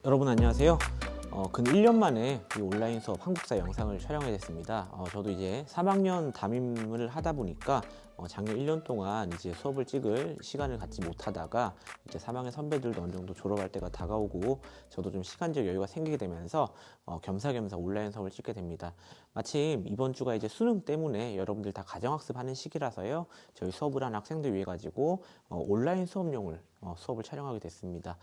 여러분 안녕하세요. 근 1년 만에 이 온라인 수업 한국사 영상을 촬영하게 됐습니다. 저도 이제 3학년 담임을 하다 보니까 작년 1년 동안 이제 수업을 찍을 시간을 갖지 못하다가 이제 3학년 선배들도 어느 정도 졸업할 때가 다가오고 저도 좀 시간적 여유가 생기게 되면서 겸사겸사 온라인 수업을 찍게 됩니다. 마침 이번 주가 이제 수능 때문에 여러분들 다 가정학습하는 시기라서요. 저희 수업을 한 학생들 위해 가지고 온라인 수업용을 수업을 촬영하게 됐습니다.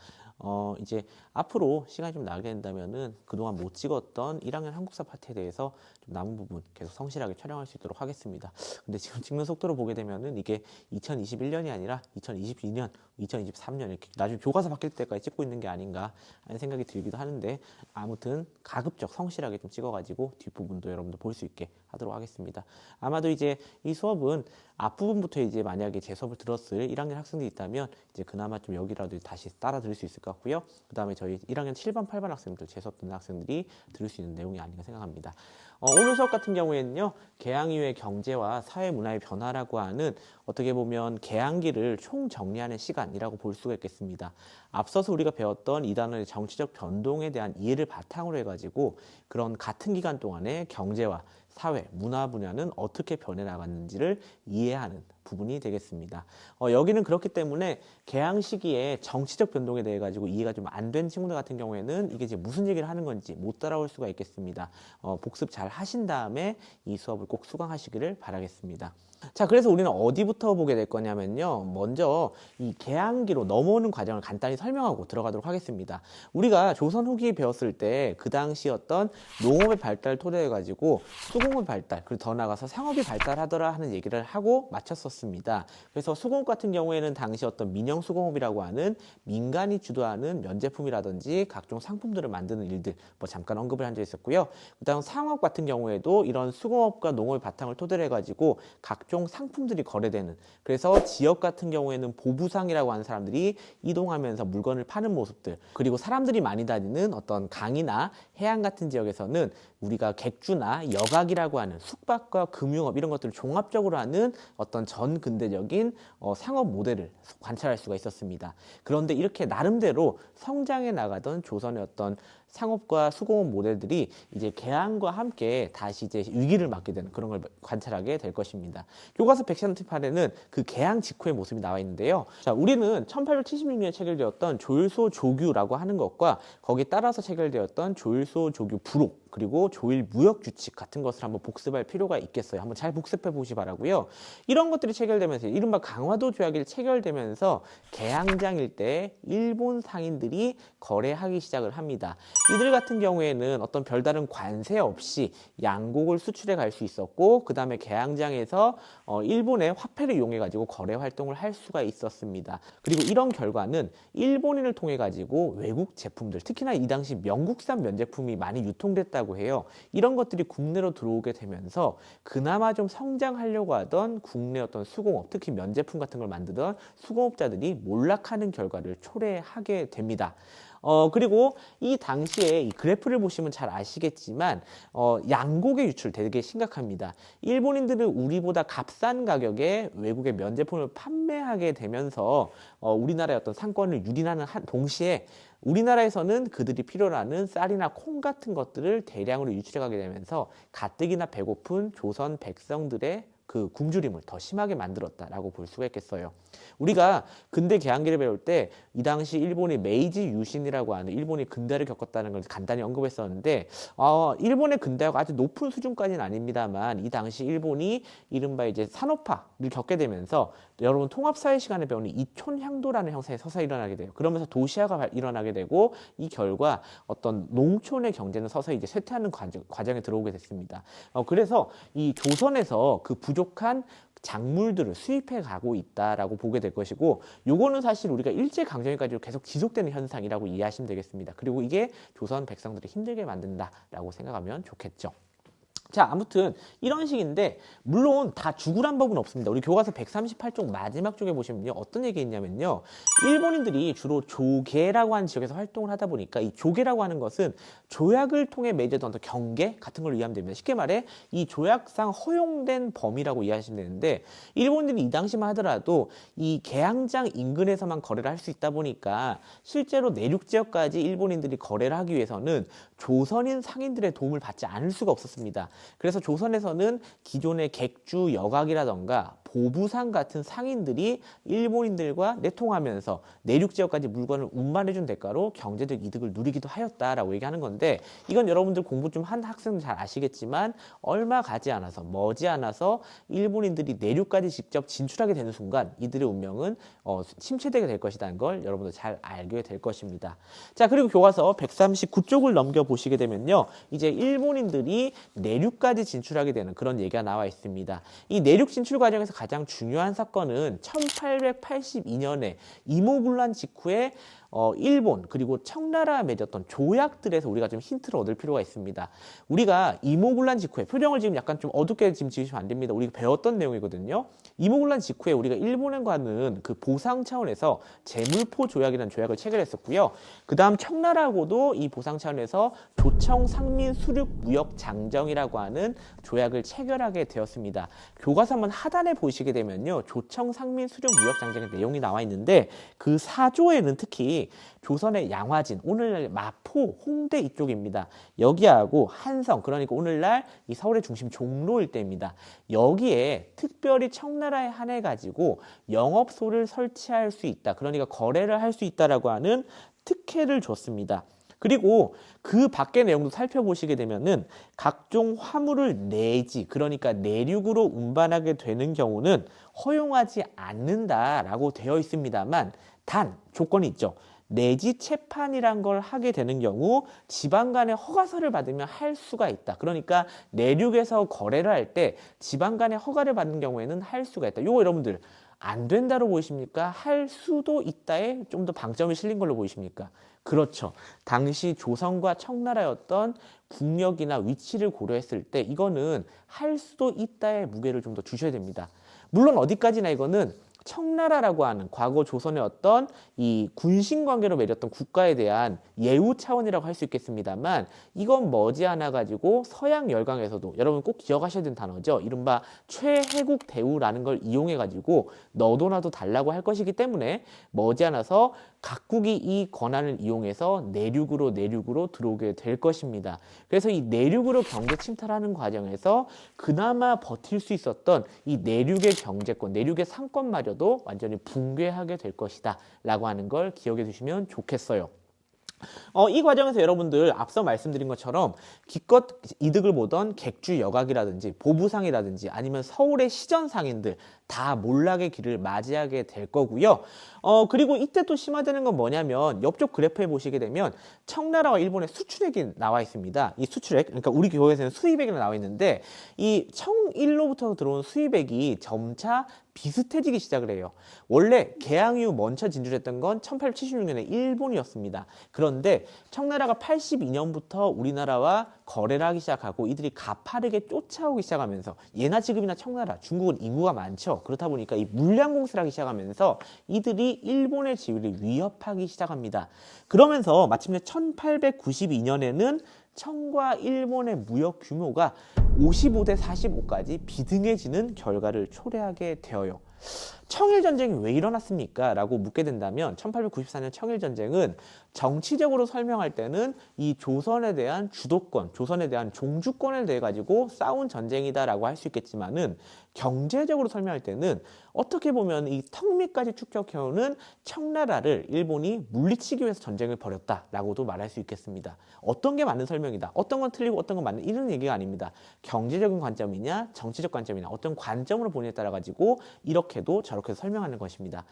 이제 앞으로 시간이 좀 나게 된다면은 그동안 못 찍었던 1학년 한국사 파트에 대해서 좀 남은 부분 계속 성실하게 촬영할 수 있도록 하겠습니다. 근데 지금 찍는 속도로 보게 되면은 이게 2021년이 아니라 2022년, 2023년 이렇게 나중에 교과서 바뀔 때까지 찍고 있는 게 아닌가 하는 생각이 들기도 하는데 아무튼 가급적 성실하게 좀 찍어가지고 뒷부분도 여러분들 볼 수 있게 하도록 하겠습니다. 아마도 이제 이 수업은 앞부분부터 이제 만약에 제 수업을 들었을 1학년 학생들이 있다면 이제 그나마 좀 여기라도 다시 따라 들을 수 있을 것 같고요. 그 다음에 저희 1학년 7반, 8반 학생들, 제 수업 듣는 학생들이 들을 수 있는 내용이 아닌가 생각합니다. 오늘 수업 같은 경우에는요, 개항 이후의 경제와 사회 문화의 변화라고 하는 어떻게 보면 개항기를 총정리하는 시간이라고 볼 수가 있겠습니다. 앞서서 우리가 배웠던 이 단어의 정치적 변동에 대한 이해를 바탕으로 해가지고 그런 같은 기간 동안의 경제와 사회, 문화 분야는 어떻게 변해 나갔는지를 이해하는 부분이 되겠습니다. 여기는 그렇기 때문에 개항 시기에 정치적 변동에 대해 가지고 이해가 좀 안 된 친구들 같은 경우에는 이게 이제 무슨 얘기를 하는 건지 못 따라올 수가 있겠습니다. 복습 잘 하신 다음에 이 수업을 꼭 수강하시기를 바라겠습니다. 자, 그래서 우리는 어디부터 보게 될 거냐면요. 먼저 이 개항기로 넘어오는 과정을 간단히 설명하고 들어가도록 하겠습니다. 우리가 조선 후기 배웠을 때 그 당시 어떤 농업의 발달 토대해 가지고 수공업 발달, 그리고 더 나아가서 상업이 발달하더라 하는 얘기를 하고 마쳤었습니다. 그래서 수공업 같은 경우에는 당시 어떤 민영 수공업이라고 하는 민간이 주도하는 면제품이라든지 각종 상품들을 만드는 일들 뭐 잠깐 언급을 한 적이 있었고요. 그다음 상업 같은 경우에도 이런 수공업과 농업의 바탕을 토대로 해가지고 각종 상품들이 거래되는, 그래서 지역 같은 경우에는 보부상이라고 하는 사람들이 이동하면서 물건을 파는 모습들, 그리고 사람들이 많이 다니는 어떤 강이나 해안 같은 지역에서는 우리가 객주나 여각이라고 하는 숙박과 금융업 이런 것들을 종합적으로 하는 어떤 전근대적인 상업 모델을 관찰할 수가 있었습니다. 그런데 이렇게 나름대로 성장해 나가던 조선의 어떤 상업과 수공업 모델들이 이제 개항과 함께 다시 이제 위기를 맞게 되는 그런 걸 관찰하게 될 것입니다. 교과서 138에는 그 개항 직후의 모습이 나와 있는데요. 자, 우리는 1876년에 체결되었던 조일소 조규라고 하는 것과 거기에 따라서 체결되었던 조일소 조규 부록, 그리고 조일 무역 규칙 같은 것을 한번 복습할 필요가 있겠어요. 한번 잘 복습해 보시 바라고요. 이런 것들이 체결되면서 이른바 강화도 조약이 체결되면서 개항장일 때 일본 상인들이 거래하기 시작을 합니다. 이들 같은 경우에는 어떤 별다른 관세 없이 양곡을 수출해 갈 수 있었고, 그 다음에 개항장에서 일본의 화폐를 이용해 가지고 거래 활동을 할 수가 있었습니다. 그리고 이런 결과는 일본인을 통해 가지고 외국 제품들, 특히나 이 당시 명국산 면제품이 많이 유통됐다고 해요. 이런 것들이 국내로 들어오게 되면서 그나마 좀 성장하려고 하던 국내 어떤 수공업, 특히 면제품 같은 걸 만드던 수공업자들이 몰락하는 결과를 초래하게 됩니다. 그리고 이 당시에 이 그래프를 보시면 잘 아시겠지만 양곡의 유출 되게 심각합니다. 일본인들은 우리보다 값싼 가격에 외국의 면제품을 판매하게 되면서 우리나라의 어떤 상권을 유린하는 동시에 우리나라에서는 그들이 필요로 하는 쌀이나 콩 같은 것들을 대량으로 유출해 가게 되면서 가뜩이나 배고픈 조선 백성들의 그 굶주림을 더 심하게 만들었다라고 볼 수가 있겠어요. 우리가 근대 개항기를 배울 때 이 당시 일본이 메이지 유신이라고 하는 일본이 근대를 겪었다는 걸 간단히 언급했었는데 일본의 근대화가 아주 높은 수준까지는 아닙니다만 이 당시 일본이 이른바 이제 산업화를 겪게 되면서 여러분 통합사회 시간에 배우는 이촌향도라는 형상이 서서히 일어나게 돼요. 그러면서 도시화가 일어나게 되고 이 결과 어떤 농촌의 경제는 서서히 이제 쇠퇴하는 과정에 들어오게 됐습니다. 그래서 이 조선에서 그 부족한 작물들을 수입해 가고 있다라고 보게 될 것이고, 요거는 사실 우리가 일제강점기까지 계속 지속되는 현상이라고 이해하시면 되겠습니다. 그리고 이게 조선 백성들을 힘들게 만든다라고 생각하면 좋겠죠. 자, 아무튼 이런 식인데 물론 다 죽으란 법은 없습니다. 우리 교과서 138쪽 마지막 쪽에 보시면요. 어떤 얘기 있냐면요. 일본인들이 주로 조계라고 하는 지역에서 활동을 하다 보니까 이 조계라고 하는 것은 조약을 통해 맺어던 어떤 경계 같은 걸 이해하면 됩니다. 쉽게 말해 이 조약상 허용된 범위라고 이해하시면 되는데 일본인들이 이 당시만 하더라도 이 개항장 인근에서만 거래를 할 수 있다 보니까 실제로 내륙 지역까지 일본인들이 거래를 하기 위해서는 조선인 상인들의 도움을 받지 않을 수가 없었습니다. 그래서 조선에서는 기존의 객주 여각이라던가 보부상 같은 상인들이 일본인들과 내통하면서 내륙 지역까지 물건을 운반해준 대가로 경제적 이득을 누리기도 하였다라고 얘기하는 건데 이건 여러분들 공부 좀 한 학생들 잘 아시겠지만 얼마 가지 않아서 머지않아서 일본인들이 내륙까지 직접 진출하게 되는 순간 이들의 운명은 침체되게 될 것이라는 걸 여러분들 잘 알게 될 것입니다. 자, 그리고 교과서 139쪽을 넘겨 보시게 되면요. 이제 일본인들이 내륙까지 진출하게 되는 그런 얘기가 나와 있습니다. 이 내륙 진출 과정에서 가장 중요한 사건은 1882년에 이모군란 직후에 일본 그리고 청나라와 맺었던 조약들에서 우리가 좀 힌트를 얻을 필요가 있습니다. 우리가 이모군란 직후에 표정을 지금 약간 좀 어둡게 지금 지으시면 안 됩니다. 우리가 배웠던 내용이거든요. 이모군란 직후에 우리가 일본과는 그 보상 차원에서 제물포 조약이라는 조약을 체결했었고요. 그 다음 청나라하고도 이 보상 차원에서 조청 상민 수륙 무역 장정이라고 하는 조약을 체결하게 되었습니다. 교과서 한번 하단에 보시게 되면요. 조청 상민 수륙 무역 장정의 내용이 나와 있는데 그 사조에는 특히 조선의 양화진, 오늘날 마포, 홍대 이쪽입니다. 여기하고 한성, 그러니까 오늘날 이 서울의 중심 종로 일대입니다. 여기에 특별히 청나라에 한해 가지고 영업소를 설치할 수 있다. 그러니까 거래를 할 수 있다라고 하는 특혜를 줬습니다. 그리고 그 밖의 내용도 살펴보시게 되면은 각종 화물을 내지, 그러니까 내륙으로 운반하게 되는 경우는 허용하지 않는다라고 되어 있습니다만 단 조건이 있죠. 내지 채판이란 걸 하게 되는 경우 지방 간의 허가서를 받으면 할 수가 있다. 그러니까 내륙에서 거래를 할 때 지방 간의 허가를 받는 경우에는 할 수가 있다. 요거 여러분들 안 된다로 보이십니까? 할 수도 있다에 좀 더 방점이 실린 걸로 보이십니까? 그렇죠. 당시 조선과 청나라였던 국력이나 위치를 고려했을 때 이거는 할 수도 있다의 무게를 좀 더 주셔야 됩니다. 물론 어디까지나 이거는 청나라라고 하는 과거 조선의 어떤 이 군신 관계로 맺었던 국가에 대한 예우 차원이라고 할 수 있겠습니다만 이건 머지않아 가지고 서양 열강에서도 여러분 꼭 기억하셔야 되는 단어죠. 이른바 최혜국 대우라는 걸 이용해 가지고 너도 나도 달라고 할 것이기 때문에 머지않아서 각국이 이 권한을 이용해서 내륙으로 들어오게 될 것입니다. 그래서 이 내륙으로 경제 침탈하는 과정에서 그나마 버틸 수 있었던 이 내륙의 경제권, 내륙의 상권마저도 완전히 붕괴하게 될 것이다 라고 하는 걸 기억해 두시면 좋겠어요. 이 과정에서 여러분들 앞서 말씀드린 것처럼 기껏 이득을 보던 객주 여각이라든지 보부상이라든지 아니면 서울의 시전 상인들 다 몰락의 길을 맞이하게 될 거고요. 그리고 이때 또 심화되는 건 뭐냐면 옆쪽 그래프에 보시게 되면 청나라와 일본의 수출액이 나와 있습니다. 이 수출액, 그러니까 우리 교회에서는 수입액이 나와 있는데 이 청일로부터 들어온 수입액이 점차 비슷해지기 시작을 해요. 원래 개항 이후 먼저 진출했던 건 1876년에 일본이었습니다. 그런데 청나라가 82년부터 우리나라와 거래를 하기 시작하고 이들이 가파르게 쫓아오기 시작하면서 예나 지금이나 청나라, 중국은 인구가 많죠. 그렇다 보니까 이 물량 공세를 하기 시작하면서 이들이 일본의 지위를 위협하기 시작합니다. 그러면서 마침내 1892년에는 청과 일본의 무역 규모가 55대 45까지 비등해지는 결과를 초래하게 되어요. 청일전쟁이 왜 일어났습니까? 라고 묻게 된다면 1894년 청일전쟁은 정치적으로 설명할 때는 이 조선에 대한 주도권, 조선에 대한 종주권에 대해 가지고 싸운 전쟁이다라고 할 수 있겠지만은 경제적으로 설명할 때는 어떻게 보면 이 턱밑까지 축적해오는 청나라를 일본이 물리치기 위해서 전쟁을 벌였다라고도 말할 수 있겠습니다. 어떤 게 맞는 설명이다, 어떤 건 틀리고 어떤 건 맞는 이런 얘기가 아닙니다. 경제적인 관점이냐 정치적 관점이냐 어떤 관점으로 보느냐에 따라 가지고 이렇게도 저렇게 설명하는 것입니다.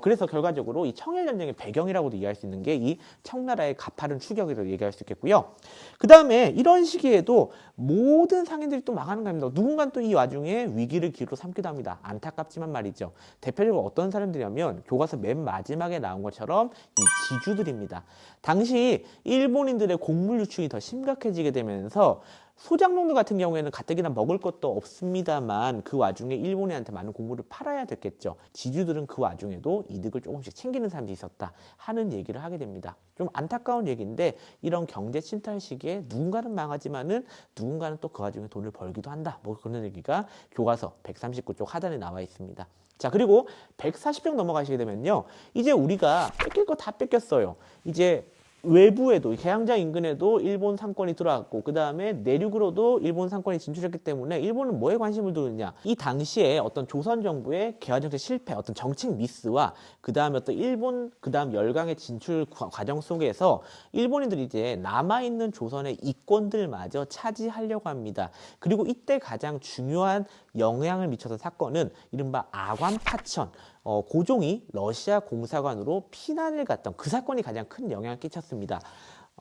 그래서 결과적으로 이 청일전쟁의 배경이라고도 이해할 수 있는 게 이 청나라의 가파른 추격이라고 얘기할 수 있겠고요. 그 다음에 이런 시기에도 모든 상인들이 또 망하는 겁니다. 누군가는 또 이 와중에 위기를 기회로 삼기도 합니다. 안타깝지만 말이죠. 대표적으로 어떤 사람들이냐면 교과서 맨 마지막에 나온 것처럼 이 지주들입니다. 당시 일본인들의 곡물 유출이 더 심각해지게 되면서 소작농들 같은 경우에는 가뜩이나 먹을 것도 없습니다만 그 와중에 일본인한테 많은 곡물을 팔아야 됐겠죠. 지주들은 그 와중에도 이득을 조금씩 챙기는 사람들이 있었다 하는 얘기를 하게 됩니다. 좀 안타까운 얘기인데 이런 경제 침탈 시기에 누군가는 망하지만은 누군가는 또 그 와중에 돈을 벌기도 한다. 뭐 그런 얘기가 교과서 139쪽 하단에 나와 있습니다. 자, 그리고 140쪽 넘어가시게 되면요. 이제 우리가 뺏길 거 다 뺏겼어요. 이제 외부에도 해양장 인근에도 일본 상권이 들어왔고 그 다음에 내륙으로도 일본 상권이 진출했기 때문에 일본은 뭐에 관심을 두느냐, 이 당시에 어떤 조선 정부의 개화정책 실패, 어떤 정책 미스와 그 다음에 어떤 일본 그 다음 열강의 진출 과정 속에서 일본인들이 이제 남아있는 조선의 이권들마저 차지하려고 합니다. 그리고 이때 가장 중요한 영향을 미쳤던 사건은 이른바 아관파천, 고종이 러시아 공사관으로 피난을 갔던 그 사건이 가장 큰 영향을 끼쳤습니다.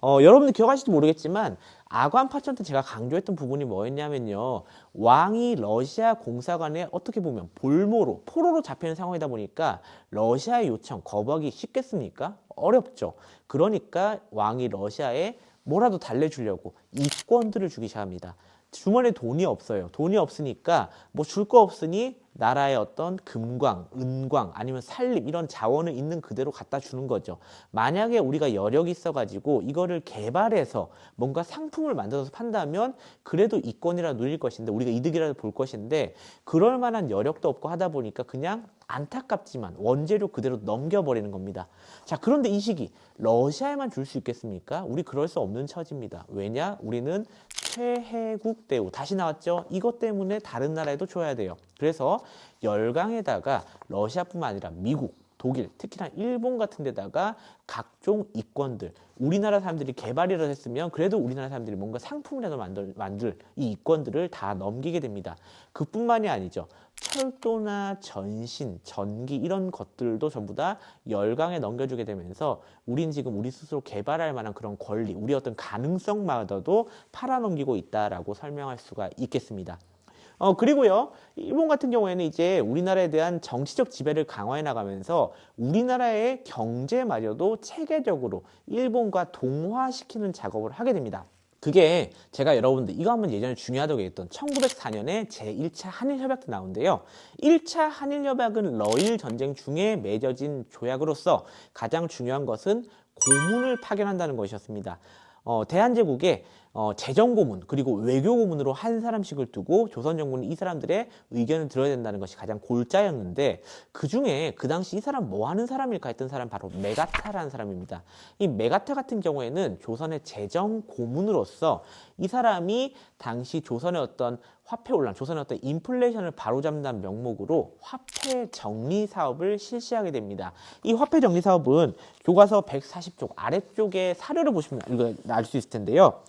여러분들 기억하실지 모르겠지만 아관파천 때 제가 강조했던 부분이 뭐였냐면요. 왕이 러시아 공사관에 어떻게 보면 볼모로, 포로로 잡히는 상황이다 보니까 러시아의 요청 거부하기 쉽겠습니까? 어렵죠. 그러니까 왕이 러시아에 뭐라도 달래주려고 이권들을 주기 시작합니다. 주머니에 돈이 없어요. 돈이 없으니까 뭐 줄 거 없으니 나라의 어떤 금광, 은광 아니면 산림 이런 자원을 있는 그대로 갖다 주는 거죠. 만약에 우리가 여력이 있어가지고 이거를 개발해서 뭔가 상품을 만들어서 판다면 그래도 이권이라 누릴 것인데 우리가 이득이라도 볼 것인데 그럴 만한 여력도 없고 하다 보니까 그냥 안타깝지만 원재료 그대로 넘겨버리는 겁니다. 자, 그런데 이 시기 러시아에만 줄 수 있겠습니까? 우리 그럴 수 없는 처지입니다. 왜냐? 우리는 최혜국 대우, 다시 나왔죠? 이것 때문에 다른 나라에도 줘야 돼요. 그래서 열강에다가 러시아뿐만 아니라 미국, 독일, 특히나 일본 같은 데다가 각종 이권들, 우리나라 사람들이 개발이라도 했으면 그래도 우리나라 사람들이 뭔가 상품이라도 만들 이 이권들을 다 넘기게 됩니다. 그뿐만이 아니죠. 철도나 전신, 전기 이런 것들도 전부 다 열강에 넘겨주게 되면서 우린 지금 우리 스스로 개발할 만한 그런 권리, 우리 어떤 가능성마저도 팔아넘기고 있다라고 설명할 수가 있겠습니다. 그리고요, 일본 같은 경우에는 이제 우리나라에 대한 정치적 지배를 강화해 나가면서 우리나라의 경제마저도 체계적으로 일본과 동화시키는 작업을 하게 됩니다. 그게 제가 여러분들 이거 한번 예전에 중요하다고 했던 1904년에 제1차 한일협약 때 나오는데요. 1차 한일협약은 러일 전쟁 중에 맺어진 조약으로서 가장 중요한 것은 고문을 파견한다는 것이었습니다. 대한제국에 재정고문 그리고 외교고문으로 한 사람씩을 두고 조선 정부는 이 사람들의 의견을 들어야 된다는 것이 가장 골자였는데 그 중에 그 당시 이 사람 뭐 하는 사람일까 했던 사람 바로 메가타라는 사람입니다. 이 메가타 같은 경우에는 조선의 재정고문으로서 이 사람이 당시 조선의 어떤 화폐 온란, 조선의 어떤 인플레이션을 바로잡는다는 명목으로 화폐 정리 사업을 실시하게 됩니다. 이 화폐 정리 사업은 교과서 140쪽 아래쪽에 사료를 보시면 이거 알 수 있을 텐데요.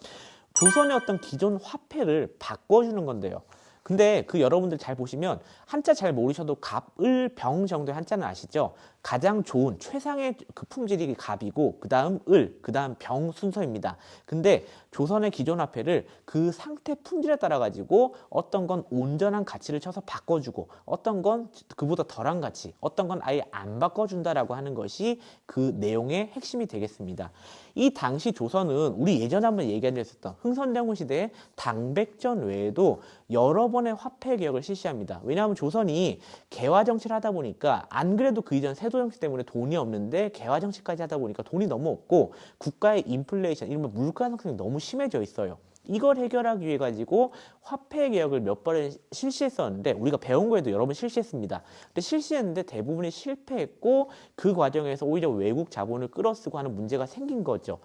조선의 어떤 기존 화폐를 바꿔주는 건데요. 근데 그 여러분들 잘 보시면 한자 잘 모르셔도 갑, 을, 병 정도의 한자는 아시죠? 가장 좋은 최상의 그 품질이 갑이고 그 다음 을, 그 다음 병 순서입니다. 근데 조선의 기존 화폐를 그 상태 품질에 따라 가지고 어떤 건 온전한 가치를 쳐서 바꿔주고 어떤 건 그보다 덜한 가치, 어떤 건 아예 안 바꿔준다라고 하는 것이 그 내용의 핵심이 되겠습니다. 이 당시 조선은 우리 예전에 한번 얘기한 적 있었던 흥선대원 시대의 당백전 외에도 여러 번의 화폐 개혁을 실시합니다. 왜냐하면 조선이 개화 정치를 하다 보니까 안 그래도 그 이전 세도 정치 때문에 돈이 없는데 개화 정치까지 하다 보니까 돈이 너무 없고 국가의 인플레이션, 이른바 물가 상승이 너무 심해져 있어요. 이걸 해결하기 위해 가지고 화폐 개혁을 몇 번을 실시했었는데 우리가 배운 거에도 여러 번 실시했습니다. 근데 실시했는데 대부분이 실패했고 그 과정에서 오히려 외국 자본을 끌어쓰고 하는 문제가 생긴 거죠.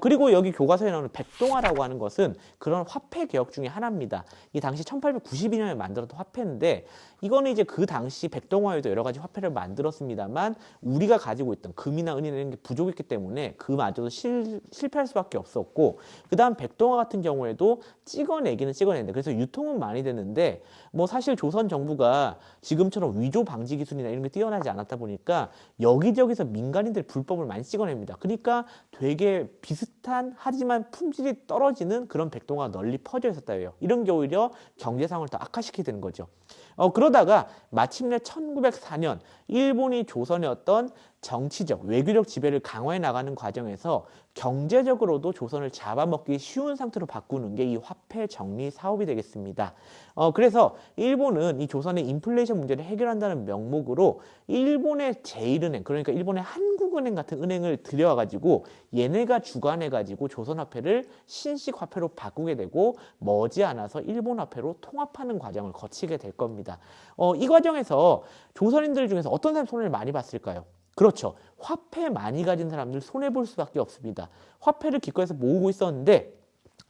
그리고 여기 교과서에 나오는 백동화라고 하는 것은 그런 화폐 개혁 중에 하나입니다. 이 당시 1892년에 만들었던 화폐인데 이거는 이제 그 당시 백동화에도 여러 가지 화폐를 만들었습니다만 우리가 가지고 있던 금이나 은이나 이런 게 부족했기 때문에 그마저도 실패할 수밖에 없었고 그 다음 백동화 같은 경우에도 찍어내기는 찍어내는데 그래서 유통은 많이 되는데 뭐 사실 조선 정부가 지금처럼 위조 방지 기술이나 이런 게 뛰어나지 않았다 보니까 여기저기서 민간인들 불법을 많이 찍어냅니다. 그러니까 되게 비슷한 하지만 품질이 떨어지는 그런 백동화가 널리 퍼져 있었다 해요. 이런 게 오히려 경제 상황을 더 악화시키게 되는 거죠. 그러다가 마침내 1904년 일본이 조선의 어떤 정치적, 외교적 지배를 강화해 나가는 과정에서 경제적으로도 조선을 잡아먹기 쉬운 상태로 바꾸는 게 이 화폐 정리 사업이 되겠습니다. 그래서 일본은 이 조선의 인플레이션 문제를 해결한다는 명목으로 일본의 제1은행, 그러니까 일본의 한국은행 같은 은행을 들여와가지고 얘네가 주관해가지고 조선 화폐를 신식 화폐로 바꾸게 되고 머지않아서 일본 화폐로 통합하는 과정을 거치게 될 겁니다. 이 과정에서 조선인들 중에서 어떤 사람이 손해를 많이 봤을까요? 그렇죠. 화폐 많이 가진 사람들 손해볼 수밖에 없습니다. 화폐를 기꺼이서 모으고 있었는데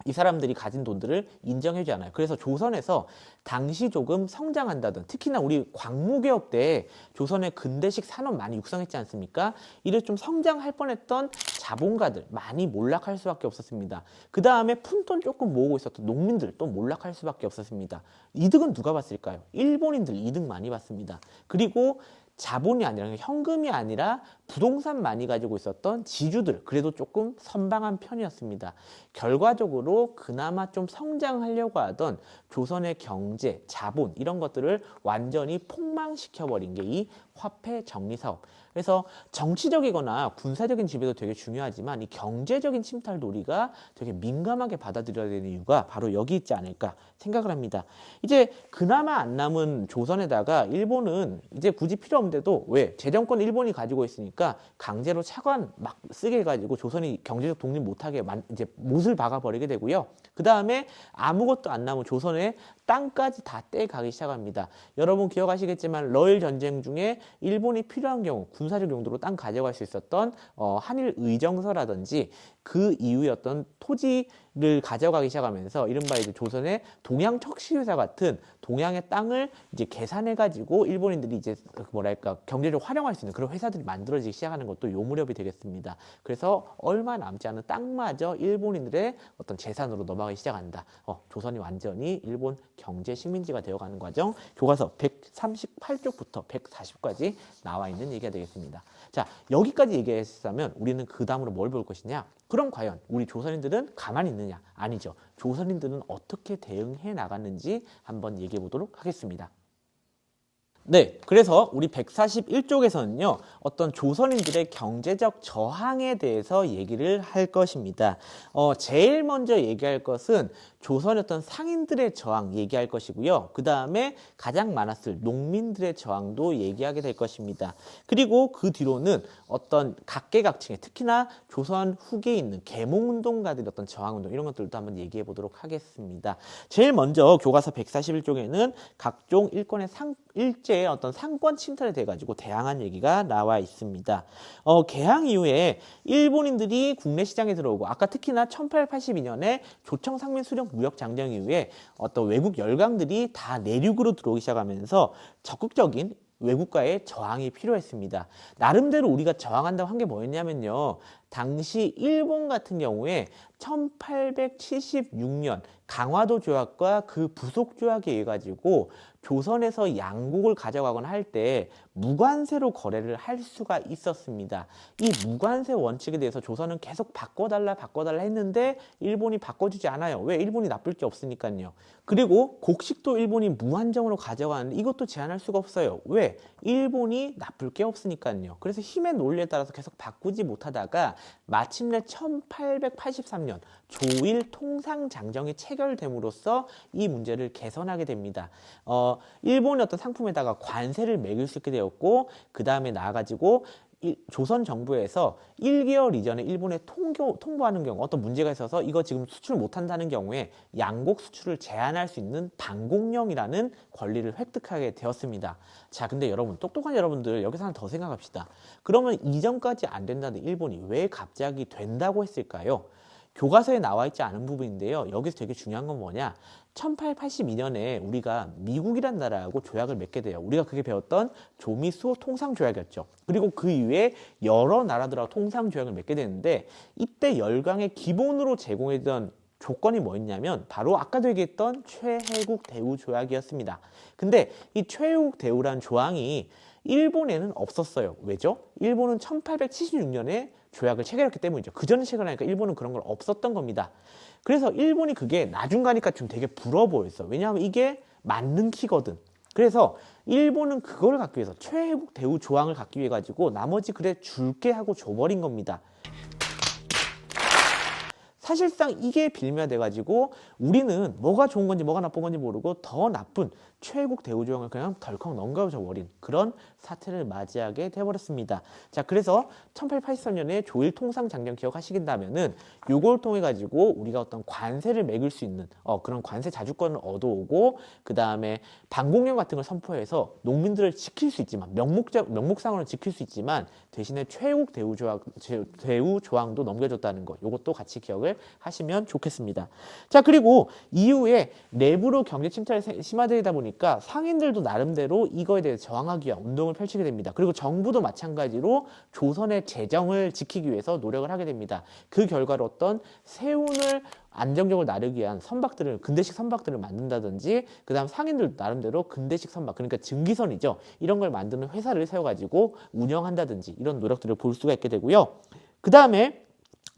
이 사람들이 가진 돈들을 인정해주지 않아요. 그래서 조선에서 당시 조금 성장한다던, 특히나 우리 광무개혁 때 조선의 근대식 산업 많이 육성했지 않습니까? 이를 좀 성장할 뻔했던 자본가들 많이 몰락할 수밖에 없었습니다. 그 다음에 푼돈 조금 모으고 있었던 농민들 또 몰락할 수밖에 없었습니다. 이득은 누가 봤을까요? 일본인들 이득 많이 봤습니다. 그리고 자본이 아니라 현금이 아니라 부동산 많이 가지고 있었던 지주들 그래도 조금 선방한 편이었습니다. 결과적으로 그나마 좀 성장하려고 하던 조선의 경제, 자본 이런 것들을 완전히 폭망시켜버린 게 이 화폐 정리 사업. 그래서 정치적이거나 군사적인 지배도 되게 중요하지만 이 경제적인 침탈도 우리가 되게 민감하게 받아들여야 되는 이유가 바로 여기 있지 않을까 생각을 합니다. 이제 그나마 안 남은 조선에다가 일본은 이제 굳이 필요 없는데도 왜? 재정권 일본이 가지고 있으니까 강제로 차관 막 쓰게 해가지고 조선이 경제적 독립 못하게 이제 못을 박아버리게 되고요. 그 다음에 아무것도 안 남은 조선의 땅까지 다 떼가기 시작합니다. 여러분 기억하시겠지만 러일 전쟁 중에 일본이 필요한 경우 군사적 용도로 땅 가져갈 수 있었던 한일 의정서라든지 그 이후에 어떤 토지를 가져가기 시작하면서 이른바 이제 조선의 동양 척시회사 같은 동양의 땅을 이제 계산해가지고 일본인들이 이제 뭐랄까 경제적으로 활용할 수 있는 그런 회사들이 만들어지기 시작하는 것도 요 무렵이 되겠습니다. 그래서 얼마 남지 않은 땅마저 일본인들의 어떤 재산으로 넘어가기 시작한다. 조선이 완전히 일본 경제 식민지가 되어가는 과정. 교과서 138쪽부터 140까지 나와 있는 얘기가 되겠습니다. 자, 여기까지 얘기했다면 우리는 그 다음으로 뭘 볼 것이냐? 그럼 과연 우리 조선인들은 가만히 있느냐? 아니죠. 조선인들은 어떻게 대응해 나갔는지 한번 얘기해 보도록 하겠습니다. 네, 그래서 우리 141쪽에서는요, 어떤 조선인들의 경제적 저항에 대해서 얘기를 할 것입니다. 제일 먼저 얘기할 것은 조선의 어떤 상인들의 저항 얘기할 것이고요. 그 다음에 가장 많았을 농민들의 저항도 얘기하게 될 것입니다. 그리고 그 뒤로는 어떤 각계각층의 특히나 조선 후기에 있는 계몽운동가들의 어떤 저항운동 이런 것들도 한번 얘기해 보도록 하겠습니다. 제일 먼저 교과서 141쪽에는 각종 일제의 어떤 상권 침탈에 대해 가지고 대항한 얘기가 나와 있습니다. 개항 이후에 일본인들이 국내 시장에 들어오고 아까 특히나 1882년에 조청 상민 수령 무역 장정 이후에 어떤 외국 열강들이 다 내륙으로 들어오기 시작하면서 적극적인 외국과의 저항이 필요했습니다. 나름대로 우리가 저항한다고 한 게 뭐였냐면요. 당시 일본 같은 경우에 1876년 강화도 조약과 그 부속 조약에 의해 가지고 조선에서 양국을 가져가거나 할 때 무관세로 거래를 할 수가 있었습니다. 이 무관세 원칙에 대해서 조선은 계속 바꿔달라 했는데 일본이 바꿔주지 않아요. 왜? 일본이 나쁠 게 없으니까요. 그리고 곡식도 일본이 무한정으로 가져가는데 이것도 제한할 수가 없어요. 왜? 일본이 나쁠 게 없으니까요. 그래서 힘의 논리에 따라서 계속 바꾸지 못하다가 마침내 1883년 조일 통상장정이 체결됨으로써 이 문제를 개선하게 됩니다. 일본의 어떤 상품에다가 관세를 매길 수 있게 되었고 그 다음에 나아가지고 조선 정부에서 1개월 이전에 일본에 통보하는 경우 어떤 문제가 있어서 이거 지금 수출 못한다는 경우에 양곡 수출을 제한할 수 있는 방공령이라는 권리를 획득하게 되었습니다. 자, 근데 여러분 똑똑한 여러분들 여기서 하나 더 생각합시다. 그러면 이전까지 안 된다는 일본이 왜 갑자기 된다고 했을까요? 교과서에 나와 있지 않은 부분인데요. 여기서 되게 중요한 건 뭐냐? 1882년에 우리가 미국이란 나라하고 조약을 맺게 돼요. 우리가 그게 배웠던 조미수호 통상조약이었죠. 그리고 그 이후에 여러 나라들하고 통상조약을 맺게 되는데 이때 열강의 기본으로 제공했던 조건이 뭐였냐면 바로 아까도 얘기했던 최혜국 대우 조약이었습니다. 근데 이 최혜국 대우란 조항이 일본에는 없었어요. 왜죠? 일본은 1876년에 조약을 체결했기 때문이죠. 그 전에 체결하니까 일본은 그런 걸 없었던 겁니다. 그래서 일본이 그게 나중 가니까 좀 되게 부러워 보였어. 왜냐하면 이게 맞는 키거든. 그래서 일본은 그걸 갖기 위해서 최혜국 대우 조항을 갖기 위해 가지고 나머지 그래 줄게 하고 줘버린 겁니다. 사실상 이게 빌미가 돼가지고 우리는 뭐가 좋은 건지 뭐가 나쁜 건지 모르고 더 나쁜 최국 대우조항을 그냥 덜컥 넘겨줘버린 그런 사태를 맞이하게 돼버렸습니다. 자, 그래서 1883년에 조일 통상장정 기억하시긴다면은 요걸 통해 가지고 우리가 어떤 관세를 매길 수 있는 그런 관세 자주권을 얻어오고 그 다음에 반공령 같은 걸 선포해서 농민들을 지킬 수 있지만 명목상으로는 지킬 수 있지만 대신에 최국 대우조항도 넘겨줬다는 거, 요것도 같이 기억을 하시면 좋겠습니다. 자, 그리고 이후에 내부로 경제 침체가 심화되다 보니까 상인들도 나름대로 이거에 대해 저항하기 위한 운동을 펼치게 됩니다. 그리고 정부도 마찬가지로 조선의 재정을 지키기 위해서 노력을 하게 됩니다. 그 결과로 어떤 세운을 안정적으로 나르기 위한 근대식 선박들을 만든다든지, 그 다음 상인들도 나름대로 근대식 선박, 그러니까 증기선이죠. 이런 걸 만드는 회사를 세워가지고 운영한다든지 이런 노력들을 볼 수가 있게 되고요. 그 다음에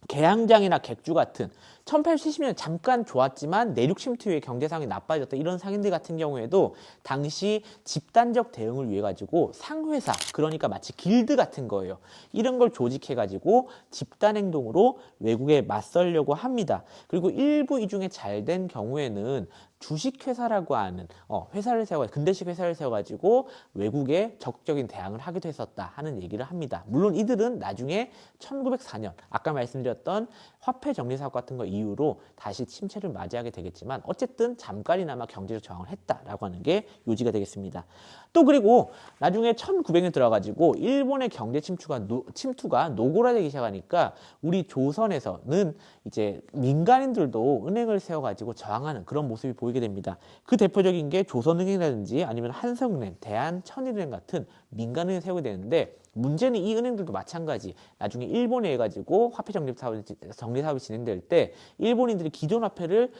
개항장이나 객주 같은 1870년 잠깐 좋았지만 내륙 침투 후에 경제상황이 나빠졌던 이런 상인들 같은 경우에도 당시 집단적 대응을 위해 가지고 상회사, 그러니까 마치 길드 같은 거예요. 이런 걸 조직해 가지고 집단 행동으로 외국에 맞서려고 합니다. 그리고 일부 이 중에 잘 된 경우에는 주식회사라고 하는 회사를 근대식 회사를 세워가지고 외국에 적극적인 대항을 하기도 했었다 하는 얘기를 합니다. 물론 이들은 나중에 1904년 아까 말씀드렸던 화폐 정리 사업 같은 거 이후로 다시 침체를 맞이하게 되겠지만 어쨌든 잠깐이나마 경제적 저항을 했다라고 하는 게 요지가 되겠습니다. 또 그리고 나중에 1900년 들어가지고 일본의 경제 침투가 노골화되기 시작하니까 우리 조선에서는 이제 민간인들도 은행을 세워가지고 저항하는 그런 모습이 보이게 됩니다. 그 대표적인 게 조선은행이라든지 아니면 한성은행, 대한천일은행 같은 민간은행을 세우게 되는데, 문제는 이 은행들도 마찬가지 나중에 일본에 해가지고 화폐 정리 사업이 진행될 때 일본인들이 기존 화폐를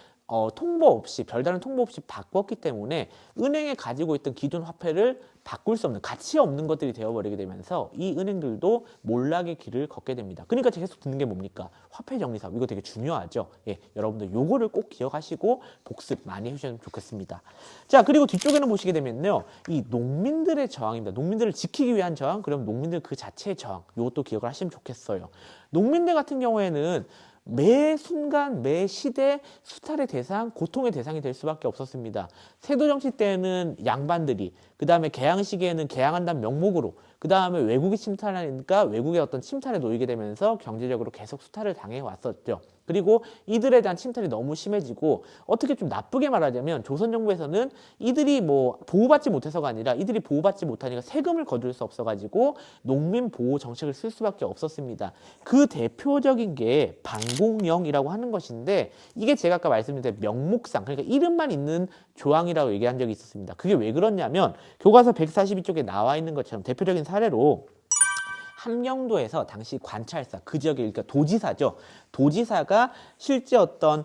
통보 없이, 별다른 통보 없이 바꿨기 때문에 은행에 가지고 있던 기존 화폐를 바꿀 수 없는, 가치 없는 것들이 되어버리게 되면서 이 은행들도 몰락의 길을 걷게 됩니다. 그러니까 제가 계속 듣는 게 뭡니까? 화폐 정리 사업. 이거 되게 중요하죠. 예, 여러분들 요거를 꼭 기억하시고 복습 많이 해주시면 좋겠습니다. 자, 그리고 뒤쪽에는 보시게 되면요, 이 농민들의 저항입니다. 농민들을 지키기 위한 저항, 그럼 농민들 그 자체의 저항, 요것도 기억을 하시면 좋겠어요. 농민들 같은 경우에는 매 순간, 매 시대 수탈의 대상, 고통의 대상이 될 수밖에 없었습니다. 세도정치 때는 양반들이, 그 다음에 개항 시기에는 개항한다는 명목으로, 그 다음에 외국이 침탈하니까 외국의 어떤 침탈에 놓이게 되면서 경제적으로 계속 수탈을 당해 왔었죠. 그리고 이들에 대한 침탈이 너무 심해지고, 어떻게 좀 나쁘게 말하자면 조선 정부에서는 이들이 뭐 보호받지 못해서가 아니라 이들이 보호받지 못하니까 세금을 거둘 수 없어가지고 농민 보호 정책을 쓸 수밖에 없었습니다. 그 대표적인 게 반공령이라고 하는 것인데, 이게 제가 아까 말씀드린 명목상, 그러니까 이름만 있는 조항이라고 얘기한 적이 있었습니다. 그게 왜 그러냐면 교과서 142쪽에 나와 있는 것처럼 대표적인 사례로 함경도에서 당시 관찰사, 그 지역의 그러니까 도지사죠. 도지사가 실제 어떤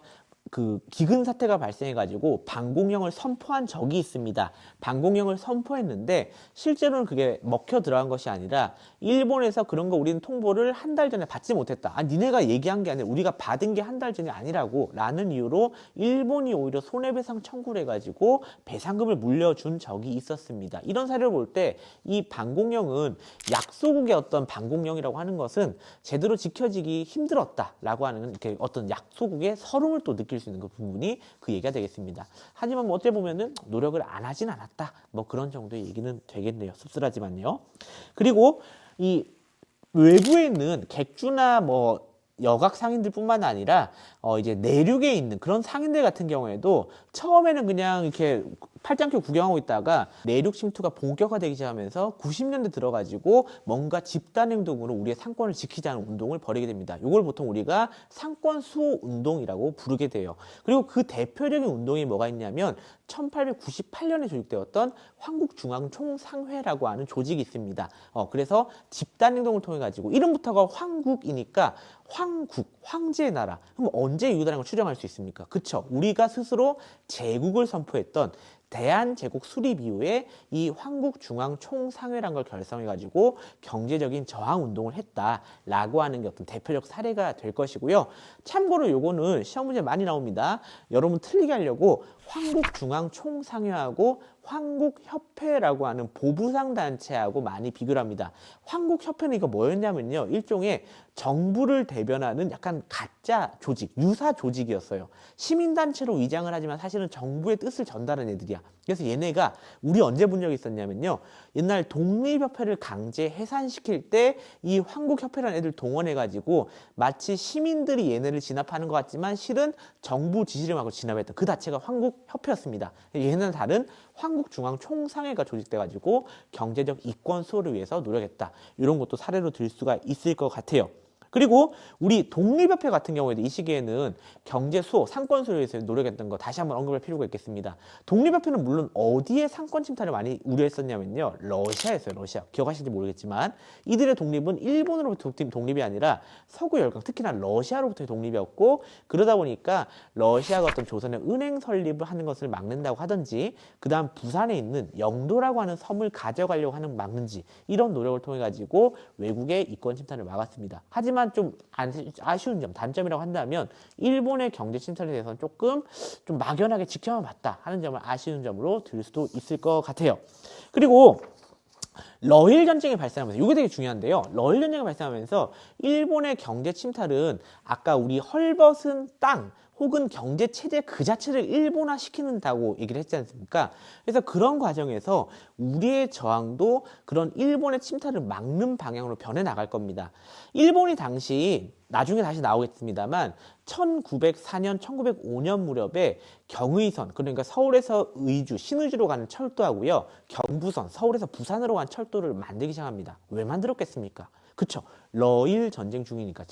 그 기근 사태가 발생해가지고 반공령을 선포한 적이 있습니다. 반공령을 선포했는데 실제로는 그게 먹혀 들어간 것이 아니라 일본에서 그런 거 우리는 통보를 한 달 전에 받지 못했다. 니네가 얘기한 게 아니라 우리가 받은 게 한 달 전이 아니라고 라는 이유로 일본이 오히려 손해배상 청구를 해가지고 배상금을 물려준 적이 있었습니다. 이런 사례를 볼 때 이 반공령은 약소국의 어떤 반공령이라고 하는 것은 제대로 지켜지기 힘들었다라고 하는 이렇게 어떤 약소국의 서름을 또 느낄 수 있는 그 부분이 그 얘기가 되겠습니다. 하지만 뭐 어떻게 보면은 노력을 안 하진 않았다, 뭐 그런 정도의 얘기는 되겠네요. 씁쓸하지만요. 그리고 이 외부에 있는 객주나 뭐 여각 상인들뿐만 아니라 이제 내륙에 있는 그런 상인들 같은 경우에도 처음에는 그냥 이렇게 팔짱 껴 구경하고 있다가 내륙 침투가 본격화되기 시작하면서 90년대 들어가지고 뭔가 집단 행동으로 우리의 상권을 지키자는 운동을 벌이게 됩니다. 이걸 보통 우리가 상권 수호 운동이라고 부르게 돼요. 그리고 그 대표적인 운동이 뭐가 있냐면 1898년에 조직되었던 황국중앙총상회라고 하는 조직이 있습니다. 그래서 집단 행동을 통해 가지고 이름부터가 황국이니까 황제의 나라. 그럼 언제 유다라는 걸 추정할 수 있습니까? 그쵸? 우리가 스스로 제국을 선포했던 대한제국 수립 이후에 이 황국중앙총상회라는 걸 결성해가지고 경제적인 저항운동을 했다라고 하는 게 어떤 대표적 사례가 될 것이고요. 참고로 요거는 시험 문제 많이 나옵니다. 여러분 틀리게 하려고 황국중앙총상회하고 황국협회라고 하는 보부상 단체하고 많이 비교를 합니다. 황국협회는 이거 뭐였냐면요. 일종의 정부를 대변하는 약간 가짜 조직, 유사 조직이었어요. 시민단체로 위장을 하지만 사실은 정부의 뜻을 전달하는 애들이야. 그래서 얘네가 우리 언제 본 적이 있었냐면요. 옛날 독립협회를 강제 해산시킬 때 이 황국협회라는 애들 동원해가지고 마치 시민들이 얘네를 진압하는 것 같지만 실은 정부 지시를 받고 진압했던 그 자체가 황국협회였습니다. 얘네는 다른 황국중앙총상회가 조직돼가지고 경제적 이권 수호를 위해서 노력했다. 이런 것도 사례로 들 수가 있을 것 같아요. 그리고 우리 독립협회 같은 경우에도 이 시기에는 경제 수호, 상권 수호에 위해서 노력했던 거 다시 한번 언급할 필요가 있겠습니다. 독립협회는 물론 어디에 상권 침탈을 많이 우려했었냐면요. 러시아였어요. 러시아. 기억하실지 모르겠지만 이들의 독립은 일본으로부터 독립이 아니라 서구 열강, 특히나 러시아로부터의 독립이었고 그러다 보니까 러시아가 어떤 조선의 은행 설립을 하는 것을 막는다고 하든지 그 다음 부산에 있는 영도라고 하는 섬을 가져가려고 하는 막는지 이런 노력을 통해 가지고 외국의 이권 침탈을 막았습니다. 하지만 좀 아쉬운 점, 단점이라고 한다면 일본의 경제 침탈에 대해서는 조금 좀 막연하게 지켜만 봤다 하는 점을 아쉬운 점으로 들 수도 있을 것 같아요. 그리고 러일 전쟁이 발생하면서 이게 되게 중요한데요. 러일 전쟁이 발생하면서 일본의 경제 침탈은 아까 우리 헐벗은 땅 혹은 경제 체제 그 자체를 일본화 시키는다고 얘기를 했지 않습니까? 그래서 그런 과정에서 우리의 저항도 그런 일본의 침탈을 막는 방향으로 변해 나갈 겁니다. 일본이 당시 나중에 다시 나오겠습니다만 1904년, 1905년 무렵에 경의선, 그러니까 서울에서 의주, 신의주로 가는 철도하고요. 경부선, 서울에서 부산으로 가는 철도를 만들기 시작합니다. 왜 만들었겠습니까? 그쵸. 러일 전쟁 중이니까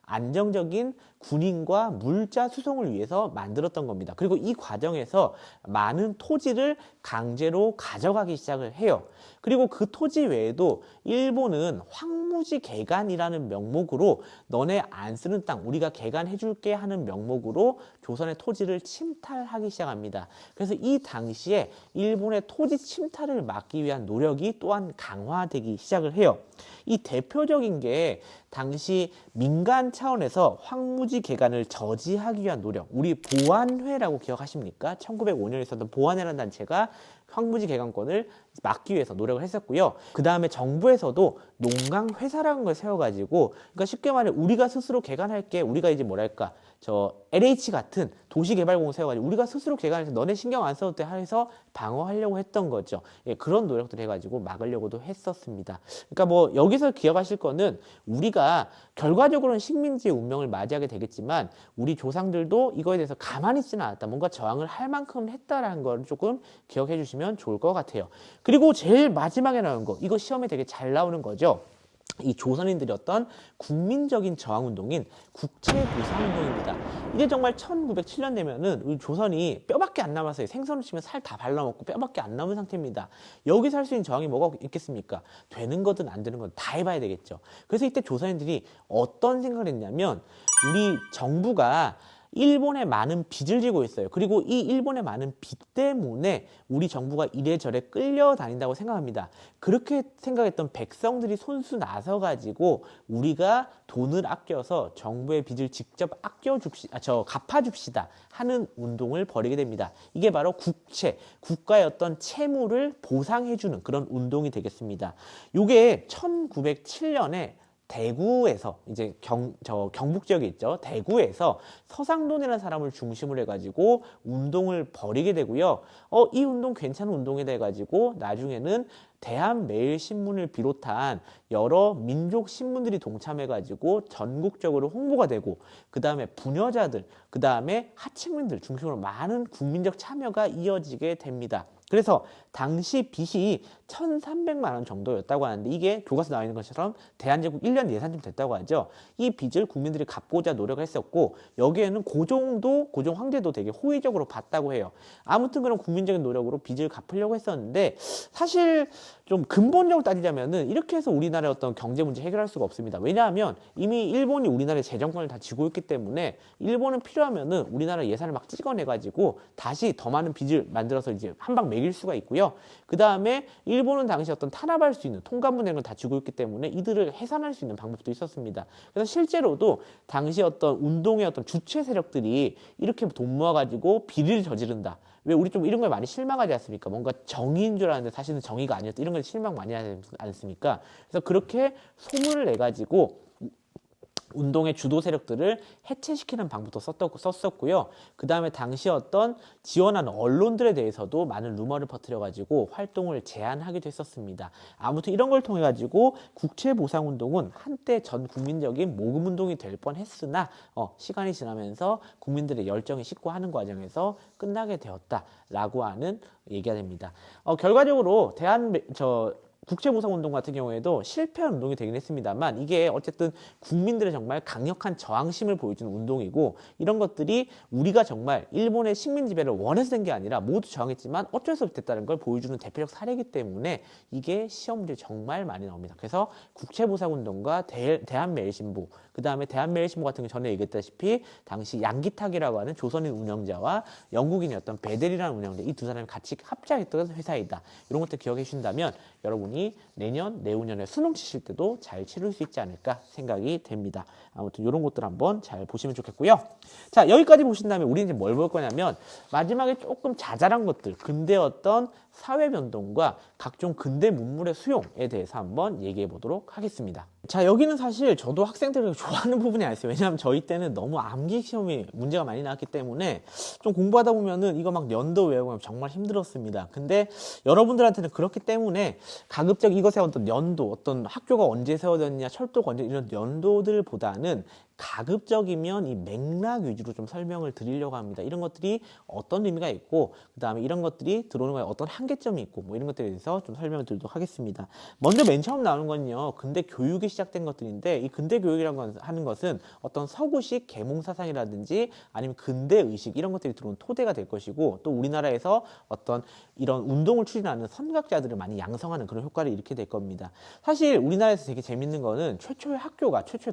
안정적인 군인과 물자 수송을 위해서 만들었던 겁니다. 그리고 이 과정에서 많은 토지를 강제로 가져가기 시작을 해요. 그리고 그 토지 외에도 일본은 황무지 개간이라는 명목으로 너네 안 쓰는 땅 우리가 개간해줄게 하는 명목으로 조선의 토지를 침탈하기 시작합니다. 그래서 이 당시에 일본의 토지 침탈을 막기 위한 노력이 또한 강화되기 시작을 해요. 이 대표적인 게 당시 민간 차원에서 황무지 개간을 저지하기 위한 노력, 우리 보안회라고 기억하십니까? 1905년에 있었던 보안회라는 단체가 황무지 개간권을 막기 위해서 노력을 했었고요. 그 다음에 정부에서도 농강회사라는 걸 세워가지고, 그러니까 쉽게 말해 우리가 스스로 개간할게, 우리가 이제 뭐랄까, LH 같은 도시개발공을 세워가지고 우리가 스스로 개간해서 너네 신경 안 써도 돼 해서 방어하려고 했던 거죠. 예, 그런 노력들 해가지고 막으려고도 했었습니다. 그러니까 뭐 여기서 기억하실 거는 우리가 결과적으로는 식민지의 운명을 맞이하게 되겠지만 우리 조상들도 이거에 대해서 가만히 있지는 않았다. 뭔가 저항을 할 만큼 했다라는 걸 조금 기억해 주시면 좋을 것 같아요. 그리고 제일 마지막에 나오는 거, 이거 시험에 되게 잘 나오는 거죠. 이 조선인들이 어떤 국민적인 저항운동인 국채보상운동입니다. 이게 정말 1907년 되면은 우리 조선이 뼈밖에 안 남았어요. 생선을 치면 살 다 발라먹고 뼈밖에 안 남은 상태입니다. 여기서 할 수 있는 저항이 뭐가 있겠습니까? 되는 거든 안 되는 건 다 해봐야 되겠죠. 그래서 이때 조선인들이 어떤 생각을 했냐면 우리 정부가 일본에 많은 빚을 지고 있어요. 그리고 이 일본의 많은 빚 때문에 우리 정부가 이래저래 끌려다닌다고 생각합니다. 그렇게 생각했던 백성들이 손수 나서가지고 우리가 돈을 아껴서 정부의 빚을 직접 갚아줍시다 하는 운동을 벌이게 됩니다. 이게 바로 국채, 국가의 어떤 채무를 보상해주는 그런 운동이 되겠습니다. 이게 1907년에 대구에서 이제 경북 지역에 있죠. 대구에서 서상돈이라는 사람을 중심으로 해가지고 운동을 벌이게 되고요. 이 운동 괜찮은 운동이다 해가지고 나중에는 대한매일신문을 비롯한 여러 민족 신문들이 동참해가지고 전국적으로 홍보가 되고 그 다음에 부녀자들, 그 다음에 하층민들 중심으로 많은 국민적 참여가 이어지게 됩니다. 그래서 당시 빚이 1,300만 원 정도였다고 하는데 이게 교과서 나와 있는 것처럼 대한제국 1년 예산쯤 됐다고 하죠. 이 빚을 국민들이 갚고자 노력을 했었고 여기에는 고종 황제도 되게 호의적으로 봤다고 해요. 아무튼 그런 국민적인 노력으로 빚을 갚으려고 했었는데 사실 좀 근본적으로 따지자면은 이렇게 해서 우리나라의 어떤 경제 문제 해결할 수가 없습니다. 왜냐하면 이미 일본이 우리나라의 재정권을 다 쥐고 있기 때문에 일본은 필요하면은 우리나라 예산을 막 찍어내가지고 다시 더 많은 빚을 만들어서 이제 한 방 매길 수가 있고요. 그 다음에 일본은 당시 어떤 탄압할 수 있는 통관분행을 다 쥐고 있기 때문에 이들을 해산할 수 있는 방법도 있었습니다. 그래서 실제로도 당시 어떤 운동의 어떤 주체 세력들이 이렇게 돈 모아가지고 비리를 저지른다. 왜 우리 좀 이런 거에 많이 실망하지 않습니까? 뭔가 정의인 줄 알았는데 사실은 정의가 아니었다. 이런 걸 실망 많이 하지 않습니까? 그래서 그렇게 소문을 내가지고 운동의 주도 세력들을 해체시키는 방법도 썼었고요. 그 다음에 당시 어떤 지원하는 언론들에 대해서도 많은 루머를 퍼뜨려가지고 활동을 제한하기도 했었습니다. 아무튼 이런 걸 통해 가지고 국채보상운동은 한때 전 국민적인 모금운동이 될 뻔했으나 시간이 지나면서 국민들의 열정이 식고하는 과정에서 끝나게 되었다라고 하는 얘기가 됩니다. 결과적으로 국채보상운동 같은 경우에도 실패한 운동이 되긴 했습니다만 이게 어쨌든 국민들의 정말 강력한 저항심을 보여주는 운동이고 이런 것들이 우리가 정말 일본의 식민 지배를 원해서 된 게 아니라 모두 저항했지만 어쩔 수 없이 됐다는 걸 보여주는 대표적 사례이기 때문에 이게 시험 문제 정말 많이 나옵니다. 그래서 국채보상운동과 대한매일신보 그 다음에 대한매일신보 같은 경우 전에 얘기했다시피 당시 양기탁이라고 하는 조선인 운영자와 영국인이었던 베델이라는 운영자 이 두 사람이 같이 합작했던 회사이다. 이런 것들 기억해 주신다면 여러분이 내년, 내후년에 수능 치실 때도 잘 치를 수 있지 않을까 생각이 됩니다. 아무튼 이런 것들 한번 잘 보시면 좋겠고요. 자, 여기까지 보신 다음에 우리는 이제 뭘 볼 거냐면 마지막에 조금 자잘한 것들, 근대 어떤 사회 변동과 각종 근대 문물의 수용에 대해서 한번 얘기해 보도록 하겠습니다. 자, 여기는 사실 저도 학생들이 좋아하는 부분이 아니었어요. 왜냐하면 저희 때는 너무 암기 시험이 문제가 많이 나왔기 때문에 좀 공부하다 보면은 이거 막 연도 외우면 정말 힘들었습니다. 근데 여러분들한테는 그렇기 때문에 가급적 이것의 어떤 연도, 어떤 학교가 언제 세워졌냐, 철도가 언제 이런 연도들보다는 가급적이면 이 맥락 위주로 좀 설명을 드리려고 합니다. 이런 것들이 어떤 의미가 있고 그 다음에 이런 것들이 들어오는 거에 어떤 한계점이 있고 뭐 이런 것들에 대해서 좀 설명을 드리도록 하겠습니다. 먼저 맨 처음 나오는 건요. 근대 교육이 시작된 것들인데 이 근대 교육이라고 하는 것은 어떤 서구식 계몽 사상이라든지 아니면 근대 의식 이런 것들이 들어온 토대가 될 것이고 또 우리나라에서 어떤 이런 운동을 추진하는 선각자들을 많이 양성하는 그런 효과를 일으키게 될 겁니다. 사실 우리나라에서 되게 재밌는 거는 최초의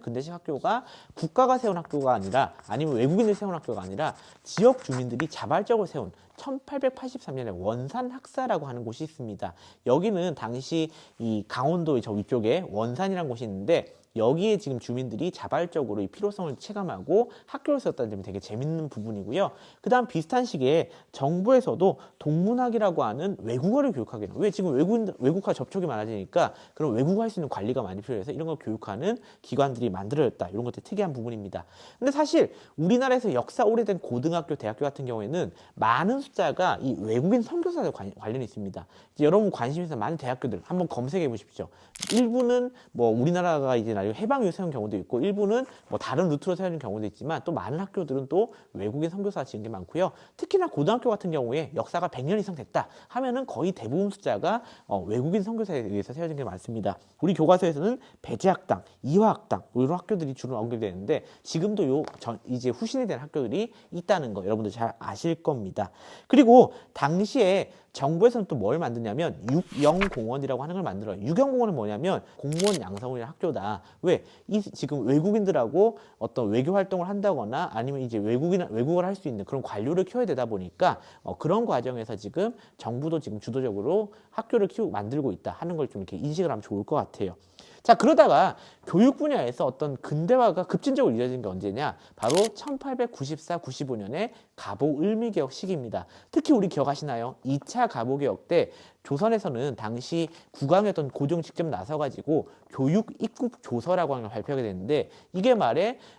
근대식 학교가 국가가 세운 학교가 아니라 아니면 외국인들이 세운 학교가 아니라 지역 주민들이 자발적으로 세운 1883년에 원산학사라고 하는 곳이 있습니다. 여기는 당시 이 강원도의 저 위쪽에 원산이라는 곳이 있는데 여기에 지금 주민들이 자발적으로 이 필요성을 체감하고 학교를 세웠다는 점이 되게 재밌는 부분이고요. 그 다음 비슷한 시기에 정부에서도 동문학이라고 하는 외국어를 교육하게 돼요. 왜 지금 외국과 접촉이 많아지니까 그런 외국어 할 수 있는 관리가 많이 필요해서 이런 걸 교육하는 기관들이 만들어졌다. 이런 것들 특이한 부분입니다. 근데 사실 우리나라에서 역사 오래된 고등학교, 대학교 같은 경우에는 많은 숫자가 이 외국인 선교사들 관련이 있습니다. 이제 여러분 관심 있는 많은 대학교들 한번 검색해 보십시오. 일부는 뭐 우리나라가 이제 해방 이후 세운 경우도 있고 일부는 뭐 다른 루트로 세운 경우도 있지만 또 많은 학교들은 또 외국인 선교사 지은 게 많고요. 특히나 고등학교 같은 경우에 역사가 100년 이상 됐다 하면은 거의 대부분 숫자가 외국인 선교사에 의해서 세워진 게 많습니다. 우리 교과서에서는 배제학당, 이화학당 이런 학교들이 주로 언급되는데 지금도 이제 후신이 된 학교들이 있다는 거 여러분들 잘 아실 겁니다. 그리고 당시에 정부에서는 또 뭘 만드냐면 육영공원이라고 하는 걸 만들어요. 육영공원은 뭐냐면 공무원 양성을 위한 학교다. 왜? 지금 외국인들하고 어떤 외교 활동을 한다거나 아니면 이제 외국어를 할 수 있는 그런 관료를 키워야 되다 보니까 그런 과정에서 지금 정부도 지금 주도적으로 학교를 만들고 있다 하는 걸 좀 이렇게 인식을 하면 좋을 것 같아요. 자, 그러다가 교육 분야에서 어떤 근대화가 급진적으로 이루어진 게 언제냐? 바로 1894, 95년에 갑오 을미개혁 시기입니다. 특히 우리 기억하시나요? 2차 갑오개혁 때 조선에서는 당시 국왕이었던 고종 직접 나서가지고 교육 입국 조서라고 하는 걸 발표하게 됐는데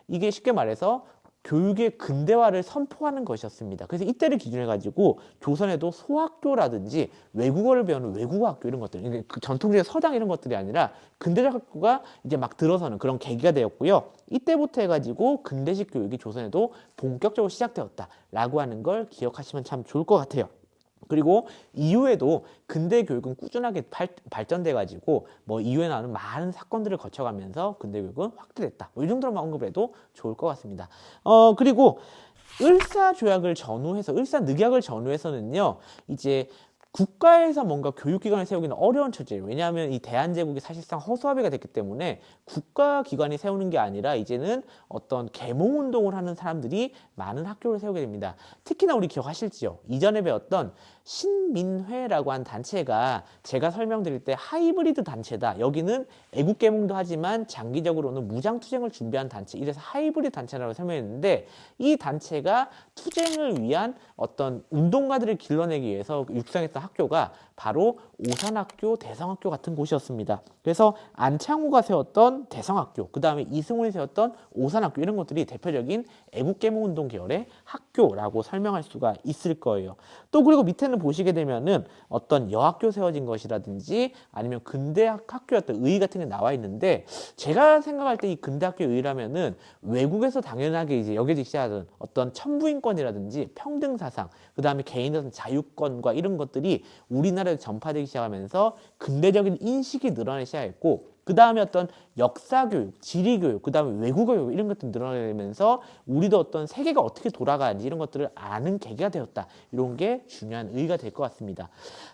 이게 쉽게 말해서 교육의 근대화를 선포하는 것이었습니다. 그래서 이때를 기준해 가지고 조선에도 소학교라든지 외국어를 배우는 외국어 학교 이런 것들, 전통적인 서당 이런 것들이 아니라 근대적 학교가 이제 막 들어서는 그런 계기가 되었고요. 이때부터 해가지고 근대식 교육이 조선에도 본격적으로 시작되었다라고 하는 걸 기억하시면 참 좋을 것 같아요. 그리고 이후에도 근대 교육은 꾸준하게 발전돼 가지고 뭐 이후에 나오는 많은 사건들을 거쳐가면서 근대 교육은 확대됐다. 이 정도로만 언급을 해도 좋을 것 같습니다. 그리고 을사조약을 전후해서 을사늑약을 전후해서는요. 이제 국가에서 뭔가 교육기관을 세우기는 어려운 처지예요. 왜냐하면 이 대한제국이 사실상 허수아비가 됐기 때문에 국가기관이 세우는 게 아니라 이제는 어떤 계몽운동을 하는 사람들이 많은 학교를 세우게 됩니다. 특히나 우리 기억하실지요? 이전에 배웠던 신민회라고 한 단체가 제가 설명드릴 때 하이브리드 단체다. 여기는 애국계몽도 하지만 장기적으로는 무장투쟁을 준비한 단체. 이래서 하이브리드 단체라고 설명했는데 이 단체가 투쟁을 위한 어떤 운동가들을 길러내기 위해서 육성했던 학교가 바로 오산학교, 대성학교 같은 곳이었습니다. 그래서 안창호가 세웠던 대성학교, 그 다음에 이승훈이 세웠던 오산학교 이런 것들이 대표적인 애국계몽운동 계열의 학교라고 설명할 수가 있을 거예요. 또 그리고 밑에는 보시게 되면은 어떤 여학교 세워진 것이라든지 아니면 근대학교였던 의의 같은 게 나와 있는데 제가 생각할 때 이 근대학교 의의라면은 외국에서 당연하게 이제 여겨지기 시작하던 어떤 천부인권이라든지 평등사상, 그 다음에 개인의 어떤 자유권과 이런 것들이 우리나라에 전파되기 시작하면서 근대적인 인식이 늘어나기 시작했고 그 다음에 어떤 역사교육, 지리교육, 그 다음에 외국어교육 이런 것들이 늘어나면서 우리도 어떤 세계가 어떻게 돌아가는지 이런 것들을 아는 계기가 되었다. 이런 게 중요한 의의가 될 것 같습니다.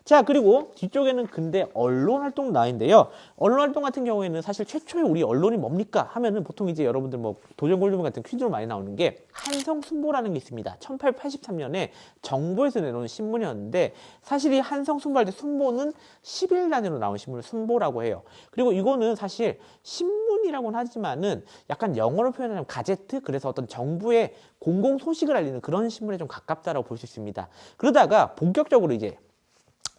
자, 그리고 뒤쪽에는 근대 언론활동 나와 있는데요. 언론활동 같은 경우에는 사실 최초의 우리 언론이 뭡니까? 하면은 보통 이제 여러분들 뭐 도전골드문 같은 퀴즈로 많이 나오는 게 한성순보라는 게 있습니다. 1883년에 정부에서 내놓은 신문이었는데 사실 이 한성순보할 때 순보는 10일 단위로 나온 신문을 순보라고 해요. 그리고 이거는 사실 신문이라고는 하지만은 약간 영어로 표현하면 가제트, 그래서 어떤 정부의 공공 소식을 알리는 그런 신문에 좀 가깝다라고 볼 수 있습니다. 그러다가 본격적으로 이제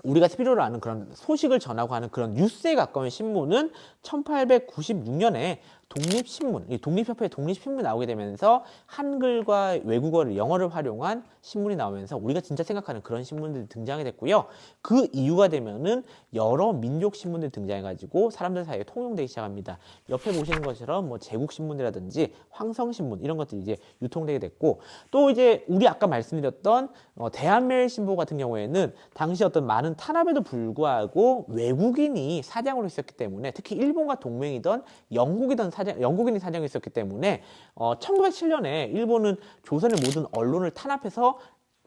우리가 필요로 아는 그런 소식을 전하고 하는 그런 뉴스에 가까운 신문은 1896년에 독립신문, 이 독립협회의 독립신문이 나오게 되면서 한글과 외국어를 영어를 활용한 신문이 나오면서 우리가 진짜 생각하는 그런 신문들이 등장이 됐고요. 그 이유가 되면은 여러 민족 신문들이 등장해가지고 사람들 사이에 통용되기 시작합니다. 옆에 보시는 것처럼 뭐 제국신문이라든지 황성신문 이런 것들이 이제 유통되게 됐고 또 이제 우리 아까 말씀드렸던 대한매일신보 같은 경우에는 당시 어떤 많은 탄압에도 불구하고 외국인이 사장으로 있었기 때문에 특히 일본과 동맹이던 영국인이 사장이 있었기 때문에 1907년에 일본은 조선의 모든 언론을 탄압해서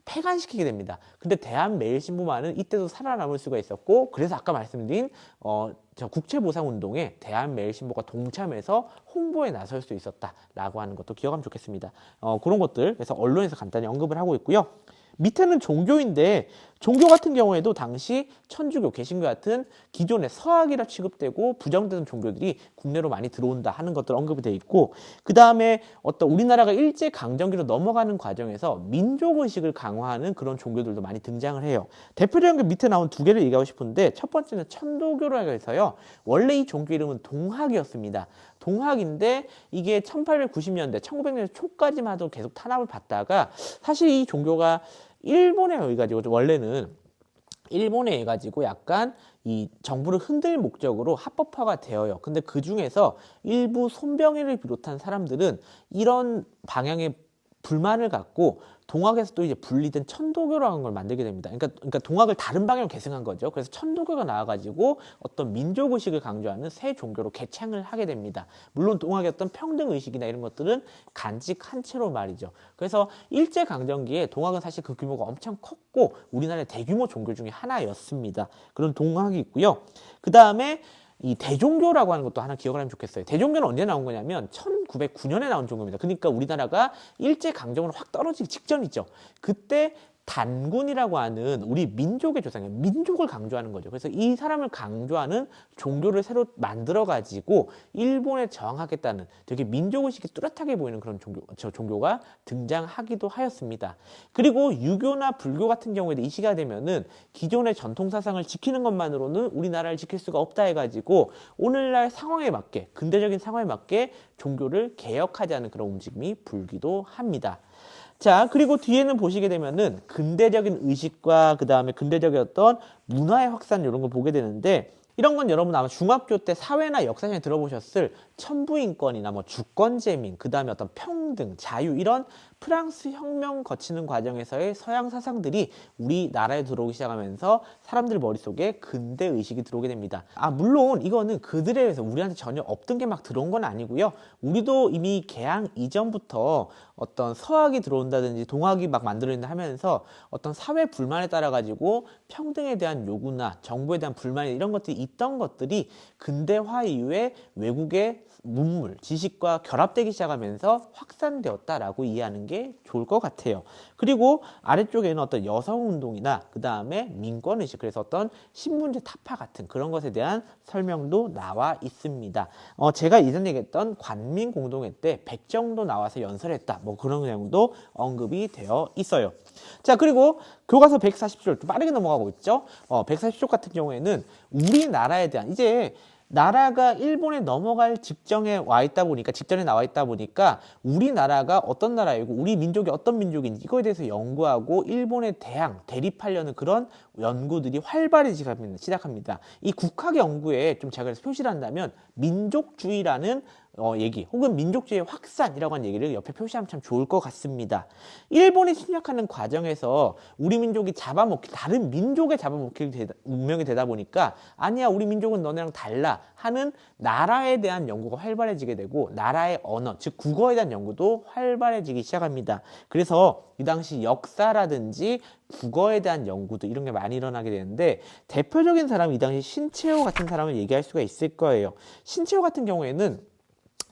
폐간시키게 됩니다. 근데 대한매일신보만은 이때도 살아남을 수가 있었고 그래서 아까 말씀드린 국채보상운동에 대한매일신보가 동참해서 홍보에 나설 수 있었다라고 하는 것도 기억하면 좋겠습니다. 그런 것들 그래서 언론에서 간단히 언급을 하고 있고요. 밑에는 종교인데 종교 같은 경우에도 당시 천주교, 개신교 같은 기존의 서학이라 취급되고 부정되는 종교들이 국내로 많이 들어온다 하는 것들 언급이 되어 있고 그 다음에 어떤 우리나라가 일제강점기로 넘어가는 과정에서 민족의식을 강화하는 그런 종교들도 많이 등장을 해요. 대표적인 게 밑에 나온 두 개를 얘기하고 싶은데 첫 번째는 천도교라고 해서요. 원래 이 종교 이름은 동학이었습니다. 동학인데 이게 1890년대, 1900년대 초까지만 해도 계속 탄압을 받다가 사실 이 종교가 일본에 의해 가지고 원래는 일본에 의해 가지고 약간 이 정부를 흔들 목적으로 합법화가 되어요. 근데 그 중에서 일부 손병희를 비롯한 사람들은 이런 방향의 불만을 갖고 동학에서 또 이제 분리된 천도교라는 걸 만들게 됩니다. 그러니까 동학을 다른 방향으로 계승한 거죠. 그래서 천도교가 나와가지고 어떤 민족의식을 강조하는 새 종교로 개창을 하게 됩니다. 물론 동학의 어떤 평등의식이나 이런 것들은 간직한 채로 말이죠. 그래서 일제강점기에 동학은 사실 그 규모가 엄청 컸고 우리나라의 대규모 종교 중에 하나였습니다. 그런 동학이 있고요. 그 다음에 이 대종교라고 하는 것도 하나 기억을 하면 좋겠어요. 대종교는 언제 나온 거냐면 1909년에 나온 종교입니다. 그러니까 우리나라가 일제강점으로 확 떨어지기 직전이죠. 그때 단군이라고 하는 우리 민족의 조상이에요. 민족을 강조하는 거죠. 그래서 이 사람을 강조하는 종교를 새로 만들어가지고 일본에 저항하겠다는 되게 민족의식이 뚜렷하게 보이는 그런 종교가 등장하기도 하였습니다. 그리고 유교나 불교 같은 경우에도 이 시기가 되면은 기존의 전통사상을 지키는 것만으로는 우리나라를 지킬 수가 없다 해가지고 오늘날 상황에 맞게 근대적인 상황에 맞게 종교를 개혁하자는 그런 움직임이 불기도 합니다. 자, 그리고 뒤에는 보시게 되면은 근대적인 의식과 그 다음에 근대적인 어떤 문화의 확산 이런 걸 보게 되는데 이런 건 여러분 아마 중학교 때 사회나 역사 시간에 들어보셨을 천부인권이나 뭐 주권제민, 그 다음에 어떤 평등, 자유 이런 프랑스 혁명 거치는 과정에서의 서양 사상들이 우리나라에 들어오기 시작하면서 사람들 머릿속에 근대 의식이 들어오게 됩니다. 물론 이거는 그들에 의해서 우리한테 전혀 없던 게 막 들어온 건 아니고요. 우리도 이미 개항 이전부터 어떤 서학이 들어온다든지 동학이 막 만들어진다 하면서 어떤 사회 불만에 따라 가지고 평등에 대한 요구나 정부에 대한 불만 이런 것들이 있던 것들이 근대화 이후에 외국의 문물, 지식과 결합되기 시작하면서 확산되었다라고 이해하는 게 좋을 것 같아요. 그리고 아래쪽에는 어떤 여성운동이나 그 다음에 민권의식, 그래서 어떤 신분제 타파 같은 그런 것에 대한 설명도 나와 있습니다. 제가 이전에 얘기했던 관민공동회 때 100 정도 나와서 연설했다. 뭐 그런 내용도 언급이 되어 있어요. 자, 그리고 교과서 140쪽 또 빠르게 넘어가고 있죠. 140쪽 같은 경우에는 우리나라에 대한 이제 나라가 일본에 넘어갈 직전에 나와 있다 보니까 우리나라가 어떤 나라이고 우리 민족이 어떤 민족인지 이거에 대해서 연구하고 일본에 대립하려는 그런 연구들이 활발해지기 시작합니다. 이 국학 연구에 좀 제가 그래서 표시를 한다면 민족주의라는 얘기 혹은 민족주의의 확산이라고 하는 얘기를 옆에 표시하면 참 좋을 것 같습니다. 일본이 침략하는 과정에서 우리 민족이 다른 민족에 잡아먹힐 운명이 되다 보니까 아니야 우리 민족은 너네랑 달라 하는 나라에 대한 연구가 활발해지게 되고 나라의 언어 즉 국어에 대한 연구도 활발해지기 시작합니다. 그래서 이 당시 역사라든지 국어에 대한 연구도 이런 게 많이 일어나게 되는데 대표적인 사람이 이 당시 신채호 같은 사람을 얘기할 수가 있을 거예요. 신채호 같은 경우에는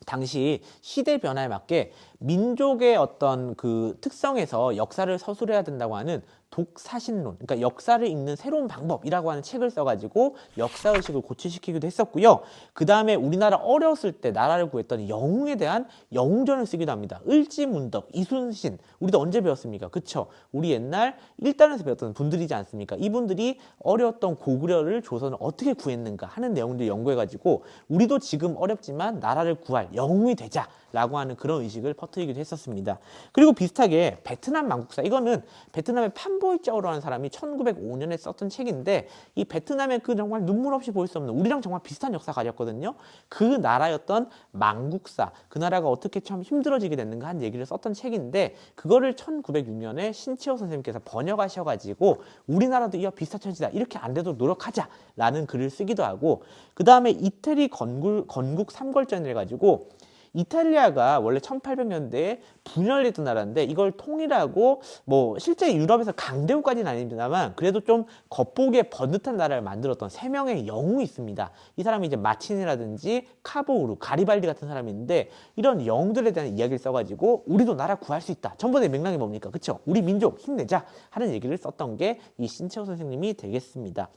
당시 시대 변화에 맞게 민족의 어떤 그 특성에서 역사를 서술해야 된다고 하는 독사신론, 그러니까 역사를 읽는 새로운 방법이라고 하는 책을 써가지고 역사의식을 고취시키기도 했었고요. 그 다음에 우리나라 어려웠을 때 나라를 구했던 영웅에 대한 영웅전을 쓰기도 합니다. 을지문덕, 이순신, 우리도 언제 배웠습니까? 그쵸? 우리 옛날 1단에서 배웠던 분들이지 않습니까? 이분들이 어려웠던 고구려를 조선을 어떻게 구했는가 하는 내용들을 연구해가지고 우리도 지금 어렵지만 나라를 구할 영웅이 되자라고 하는 그런 의식을 퍼뜨리기도 했었습니다. 그리고 비슷하게 베트남 망국사, 이거는 베트남의 판보이짜오로 하는 사람이 1905년에 썼던 책인데 이 베트남의 그 정말 눈물 없이 볼 수 없는 우리랑 정말 비슷한 역사 가졌거든요. 그 나라였던 망국사, 그 나라가 어떻게 참 힘들어지게 됐는가 한 얘기를 썼던 책인데 그거를 1906년에 신채호 선생님께서 번역하셔가지고 우리나라도 이와 비슷한 처지다, 이렇게 안 돼도 노력하자라는 글을 쓰기도 하고, 그 다음에 이태리 건국 삼걸전을 해가지고 이탈리아가 원래 1800년대에 분열됐던 나라인데 이걸 통일하고 뭐 실제 유럽에서 강대국까지는 아닙니다만 그래도 좀 겉보기에 번듯한 나라를 만들었던 3명의 영웅이 있습니다. 이 사람이 이제 마치니라든지 카보우르, 가리발디 같은 사람인데 이런 영웅들에 대한 이야기를 써가지고 우리도 나라 구할 수 있다. 전번에 맥락이 뭡니까? 그쵸? 우리 민족 힘내자 하는 얘기를 썼던 게 이 신채호 선생님이 되겠습니다.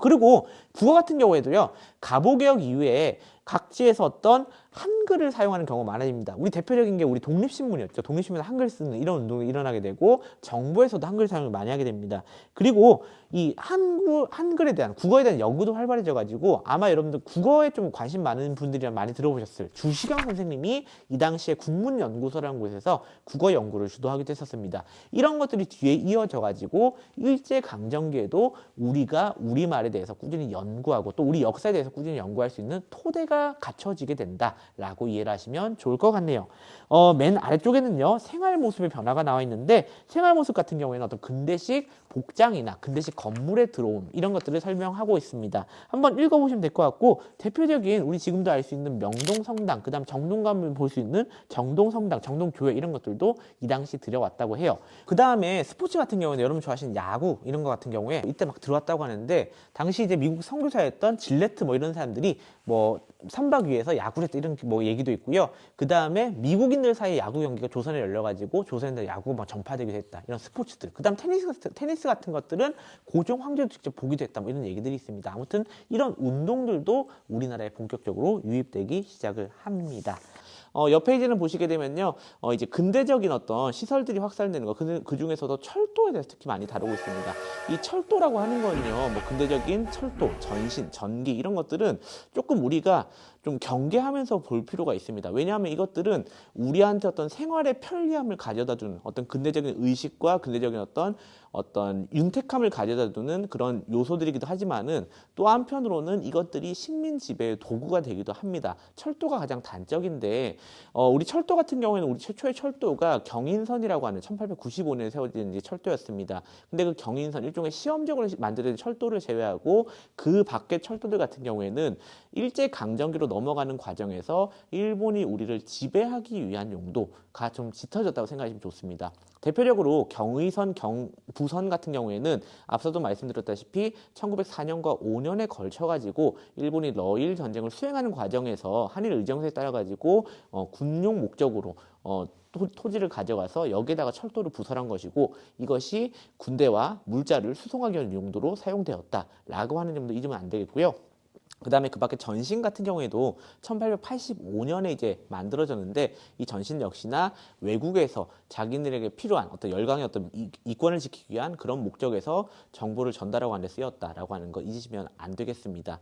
그리고 국어 같은 경우에도요, 가보개혁 이후에 각지에서 어떤 한글을 사용하는 경우가 많아집니다. 우리 대표적인 게 우리 독립신문이었죠. 독립신문에서 한글 쓰는 이런 운동이 일어나게 되고 정부에서도 한글 사용을 많이 하게 됩니다. 그리고 이 한글에 대한 국어에 대한 연구도 활발해져 가지고 아마 여러분들 국어에 좀 관심 많은 분들이랑 많이 들어보셨을 주시경 선생님이 이 당시에 국문연구소라는 곳에서 국어 연구를 주도하기도 했었습니다. 이런 것들이 뒤에 이어져 가지고 일제강점기에도 우리가 우리말에 대해서 꾸준히 연구하고 또 우리 역사에 대해서 꾸준히 연구할 수 있는 토대가 갖춰지게 된다라고 이해를 하시면 좋을 것 같네요. 맨 아래쪽에는요, 생활 모습의 변화가 나와 있는데 생활 모습 같은 경우에는 어떤 근대식 복장이나 근대식 건물의 들어옴 이런 것들을 설명하고 있습니다. 한번 읽어보시면 될 것 같고 대표적인 우리 지금도 알 수 있는 명동성당, 그 다음 정동관을 볼 수 있는 정동성당, 정동교회 이런 것들도 이 당시 들여왔다고 해요. 그 다음에 스포츠 같은 경우는 여러분 좋아하시는 야구 이런 것 같은 경우에 이때 막 들어왔다고 하는데 당시 이제 미국 선교사였던 질레트 뭐 이런 사람들이 뭐 선박 위에서 야구를 했다 이런 뭐 얘기도 있고요. 그 다음에 미국인들 사이에 야구 경기가 조선에 열려가지고 조선에 야구가 막 전파되기도 했다. 이런 스포츠들. 그 다음 테니스 같은 것들은 고종 황제도 직접 보기도 했다. 뭐 이런 얘기들이 있습니다. 아무튼 이런 운동들도 우리나라에 본격적으로 유입되기 시작을 합니다. 옆 페이지는 보시게 되면요, 이제 근대적인 어떤 시설들이 확산되는 거, 그 중에서도 철도에 대해서 특히 많이 다루고 있습니다. 이 철도라고 하는 건요, 뭐 근대적인 철도, 전신, 전기 이런 것들은 조금 우리가 좀 경계하면서 볼 필요가 있습니다. 왜냐하면 이것들은 우리한테 어떤 생활의 편리함을 가져다 주는 어떤 근대적인 의식과 근대적인 어떤 윤택함을 가져다 두는 그런 요소들이기도 하지만은 또 한편으로는 이것들이 식민 지배의 도구가 되기도 합니다. 철도가 가장 단적인데 우리 철도 같은 경우에는 우리 최초의 철도가 경인선이라고 하는 1895년에 세워진 이제 철도였습니다. 근데 그 경인선 일종의 시험적으로 만들어진 철도를 제외하고 그 밖의 철도들 같은 경우에는 일제 강점기로 넘어가는 과정에서 일본이 우리를 지배하기 위한 용도가 좀 짙어졌다고 생각하시면 좋습니다. 대표적으로 경의선, 부선 같은 경우에는 앞서도 말씀드렸다시피 1904년과 5년에 걸쳐가지고 일본이 러일 전쟁을 수행하는 과정에서 한일 의정서에 따라가지고 군용 목적으로 토지를 가져가서 여기에다가 철도를 부설한 것이고 이것이 군대와 물자를 수송하기 위한 용도로 사용되었다라고 하는 점도 잊으면 안 되겠고요. 그 다음에 그 밖에 전신 같은 경우에도 1885년에 이제 만들어졌는데 이 전신 역시나 외국에서 자기들에게 필요한 어떤 열강의 어떤 이권을 지키기 위한 그런 목적에서 정보를 전달하고 하는 데 쓰였다라고 하는 거 잊으시면 안 되겠습니다.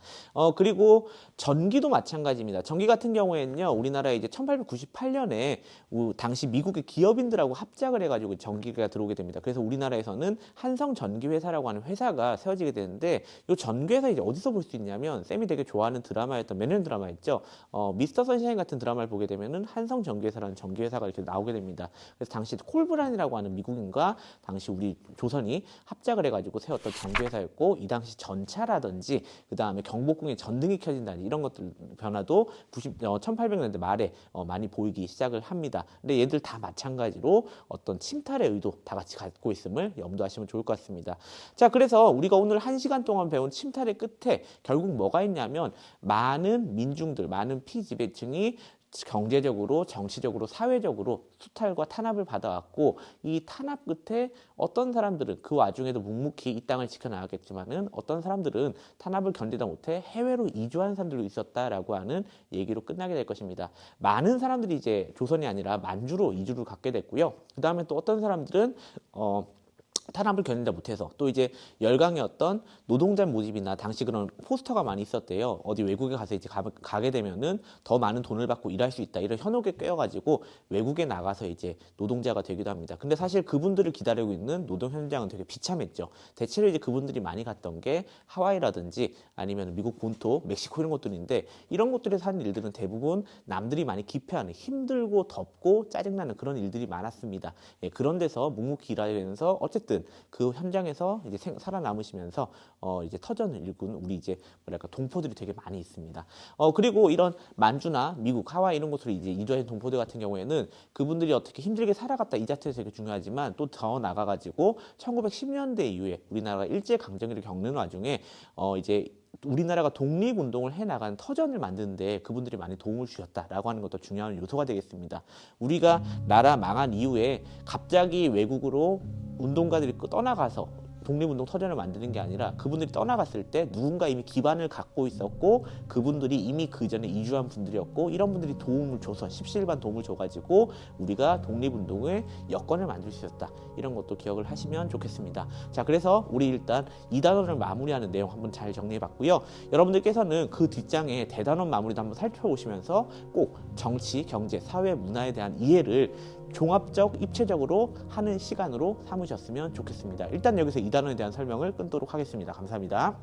그리고 전기도 마찬가지입니다. 전기 같은 경우에는요, 우리나라에 이제 1898년에 당시 미국의 기업인들하고 합작을 해가지고 전기가 들어오게 됩니다. 그래서 우리나라에서는 한성전기회사라고 하는 회사가 세워지게 되는데 이 전기회사 이제 어디서 볼 수 있냐면 쌤이 되게 좋아하는 드라마였던 매년 드라마 있죠. 미스터 선샤인 같은 드라마를 보게 되면은 한성전기회사라는 전기회사가 이렇게 나오게 됩니다. 그래서 당시 콜브란이라고 하는 미국인과 당시 우리 조선이 합작을 해가지고 세웠던 전기회사였고 이 당시 전차라든지 그 다음에 경복궁에 전등이 켜진다는 이런 것들 변화도 1800년대 말에 많이 보이기 시작을 합니다. 근데 얘들 다 마찬가지로 어떤 침탈의 의도 다 같이 갖고 있음을 염두하시면 좋을 것 같습니다. 자, 그래서 우리가 오늘 1시간 동안 배운 침탈의 끝에 결국 뭐가 있냐면 많은 민중들, 많은 피지배층이 경제적으로, 정치적으로, 사회적으로 수탈과 탄압을 받아왔고 이 탄압 끝에 어떤 사람들은 그 와중에도 묵묵히 이 땅을 지켜나가겠지만은 어떤 사람들은 탄압을 견디다 못해 해외로 이주한 사람들도 있었다라고 하는 얘기로 끝나게 될 것입니다. 많은 사람들이 이제 조선이 아니라 만주로 이주를 갖게 됐고요. 그 다음에 또 어떤 사람들은 탄압을 견디다 못해서 또 이제 열강의 어떤 노동자 모집이나 당시 그런 포스터가 많이 있었대요. 어디 외국에 가서 이제 가게 되면은 더 많은 돈을 받고 일할 수 있다. 이런 현혹에 꿰어가지고 외국에 나가서 이제 노동자가 되기도 합니다. 근데 사실 그분들을 기다리고 있는 노동 현장은 되게 비참했죠. 대체로 이제 그분들이 많이 갔던 게 하와이라든지 아니면 미국 본토, 멕시코 이런 곳들인데 이런 곳들에서 하는 일들은 대부분 남들이 많이 기피하는 힘들고 덥고 짜증나는 그런 일들이 많았습니다. 예, 그런 데서 묵묵히 일하면서 어쨌든 그 현장에서 이제 살아남으시면서 이제 터전을 일군 우리 이제 뭐랄까 동포들이 되게 많이 있습니다. 그리고 이런 만주나 미국, 하와이 이런 곳으로 이제 이주하신 동포들 같은 경우에는 그분들이 어떻게 힘들게 살아갔다 이 자체도 되게 중요하지만 또 더 나가가지고 1910년대 이후에 우리나라가 일제 강점기를 겪는 와중에 이제 우리나라가 독립운동을 해나가는 터전을 만드는데 그분들이 많이 도움을 주셨다라고 하는 것도 중요한 요소가 되겠습니다. 우리가 나라 망한 이후에 갑자기 외국으로 운동가들이 떠나가서 독립운동 터전을 만드는 게 아니라 그분들이 떠나갔을 때 누군가 이미 기반을 갖고 있었고 그분들이 이미 그 전에 이주한 분들이었고 이런 분들이 도움을 줘서 십시일반 도움을 줘가지고 우리가 독립운동의 여건을 만들 수 있었다. 이런 것도 기억을 하시면 좋겠습니다. 자, 그래서 우리 일단 2단원을 마무리하는 내용 한번 잘 정리해봤고요. 여러분들께서는 그 뒷장에 대단원 마무리도 한번 살펴보시면서 꼭 정치, 경제, 사회, 문화에 대한 이해를 종합적, 입체적으로 하는 시간으로 삼으셨으면 좋겠습니다. 일단 여기서 2단원에 대한 설명을 끊도록 하겠습니다. 감사합니다.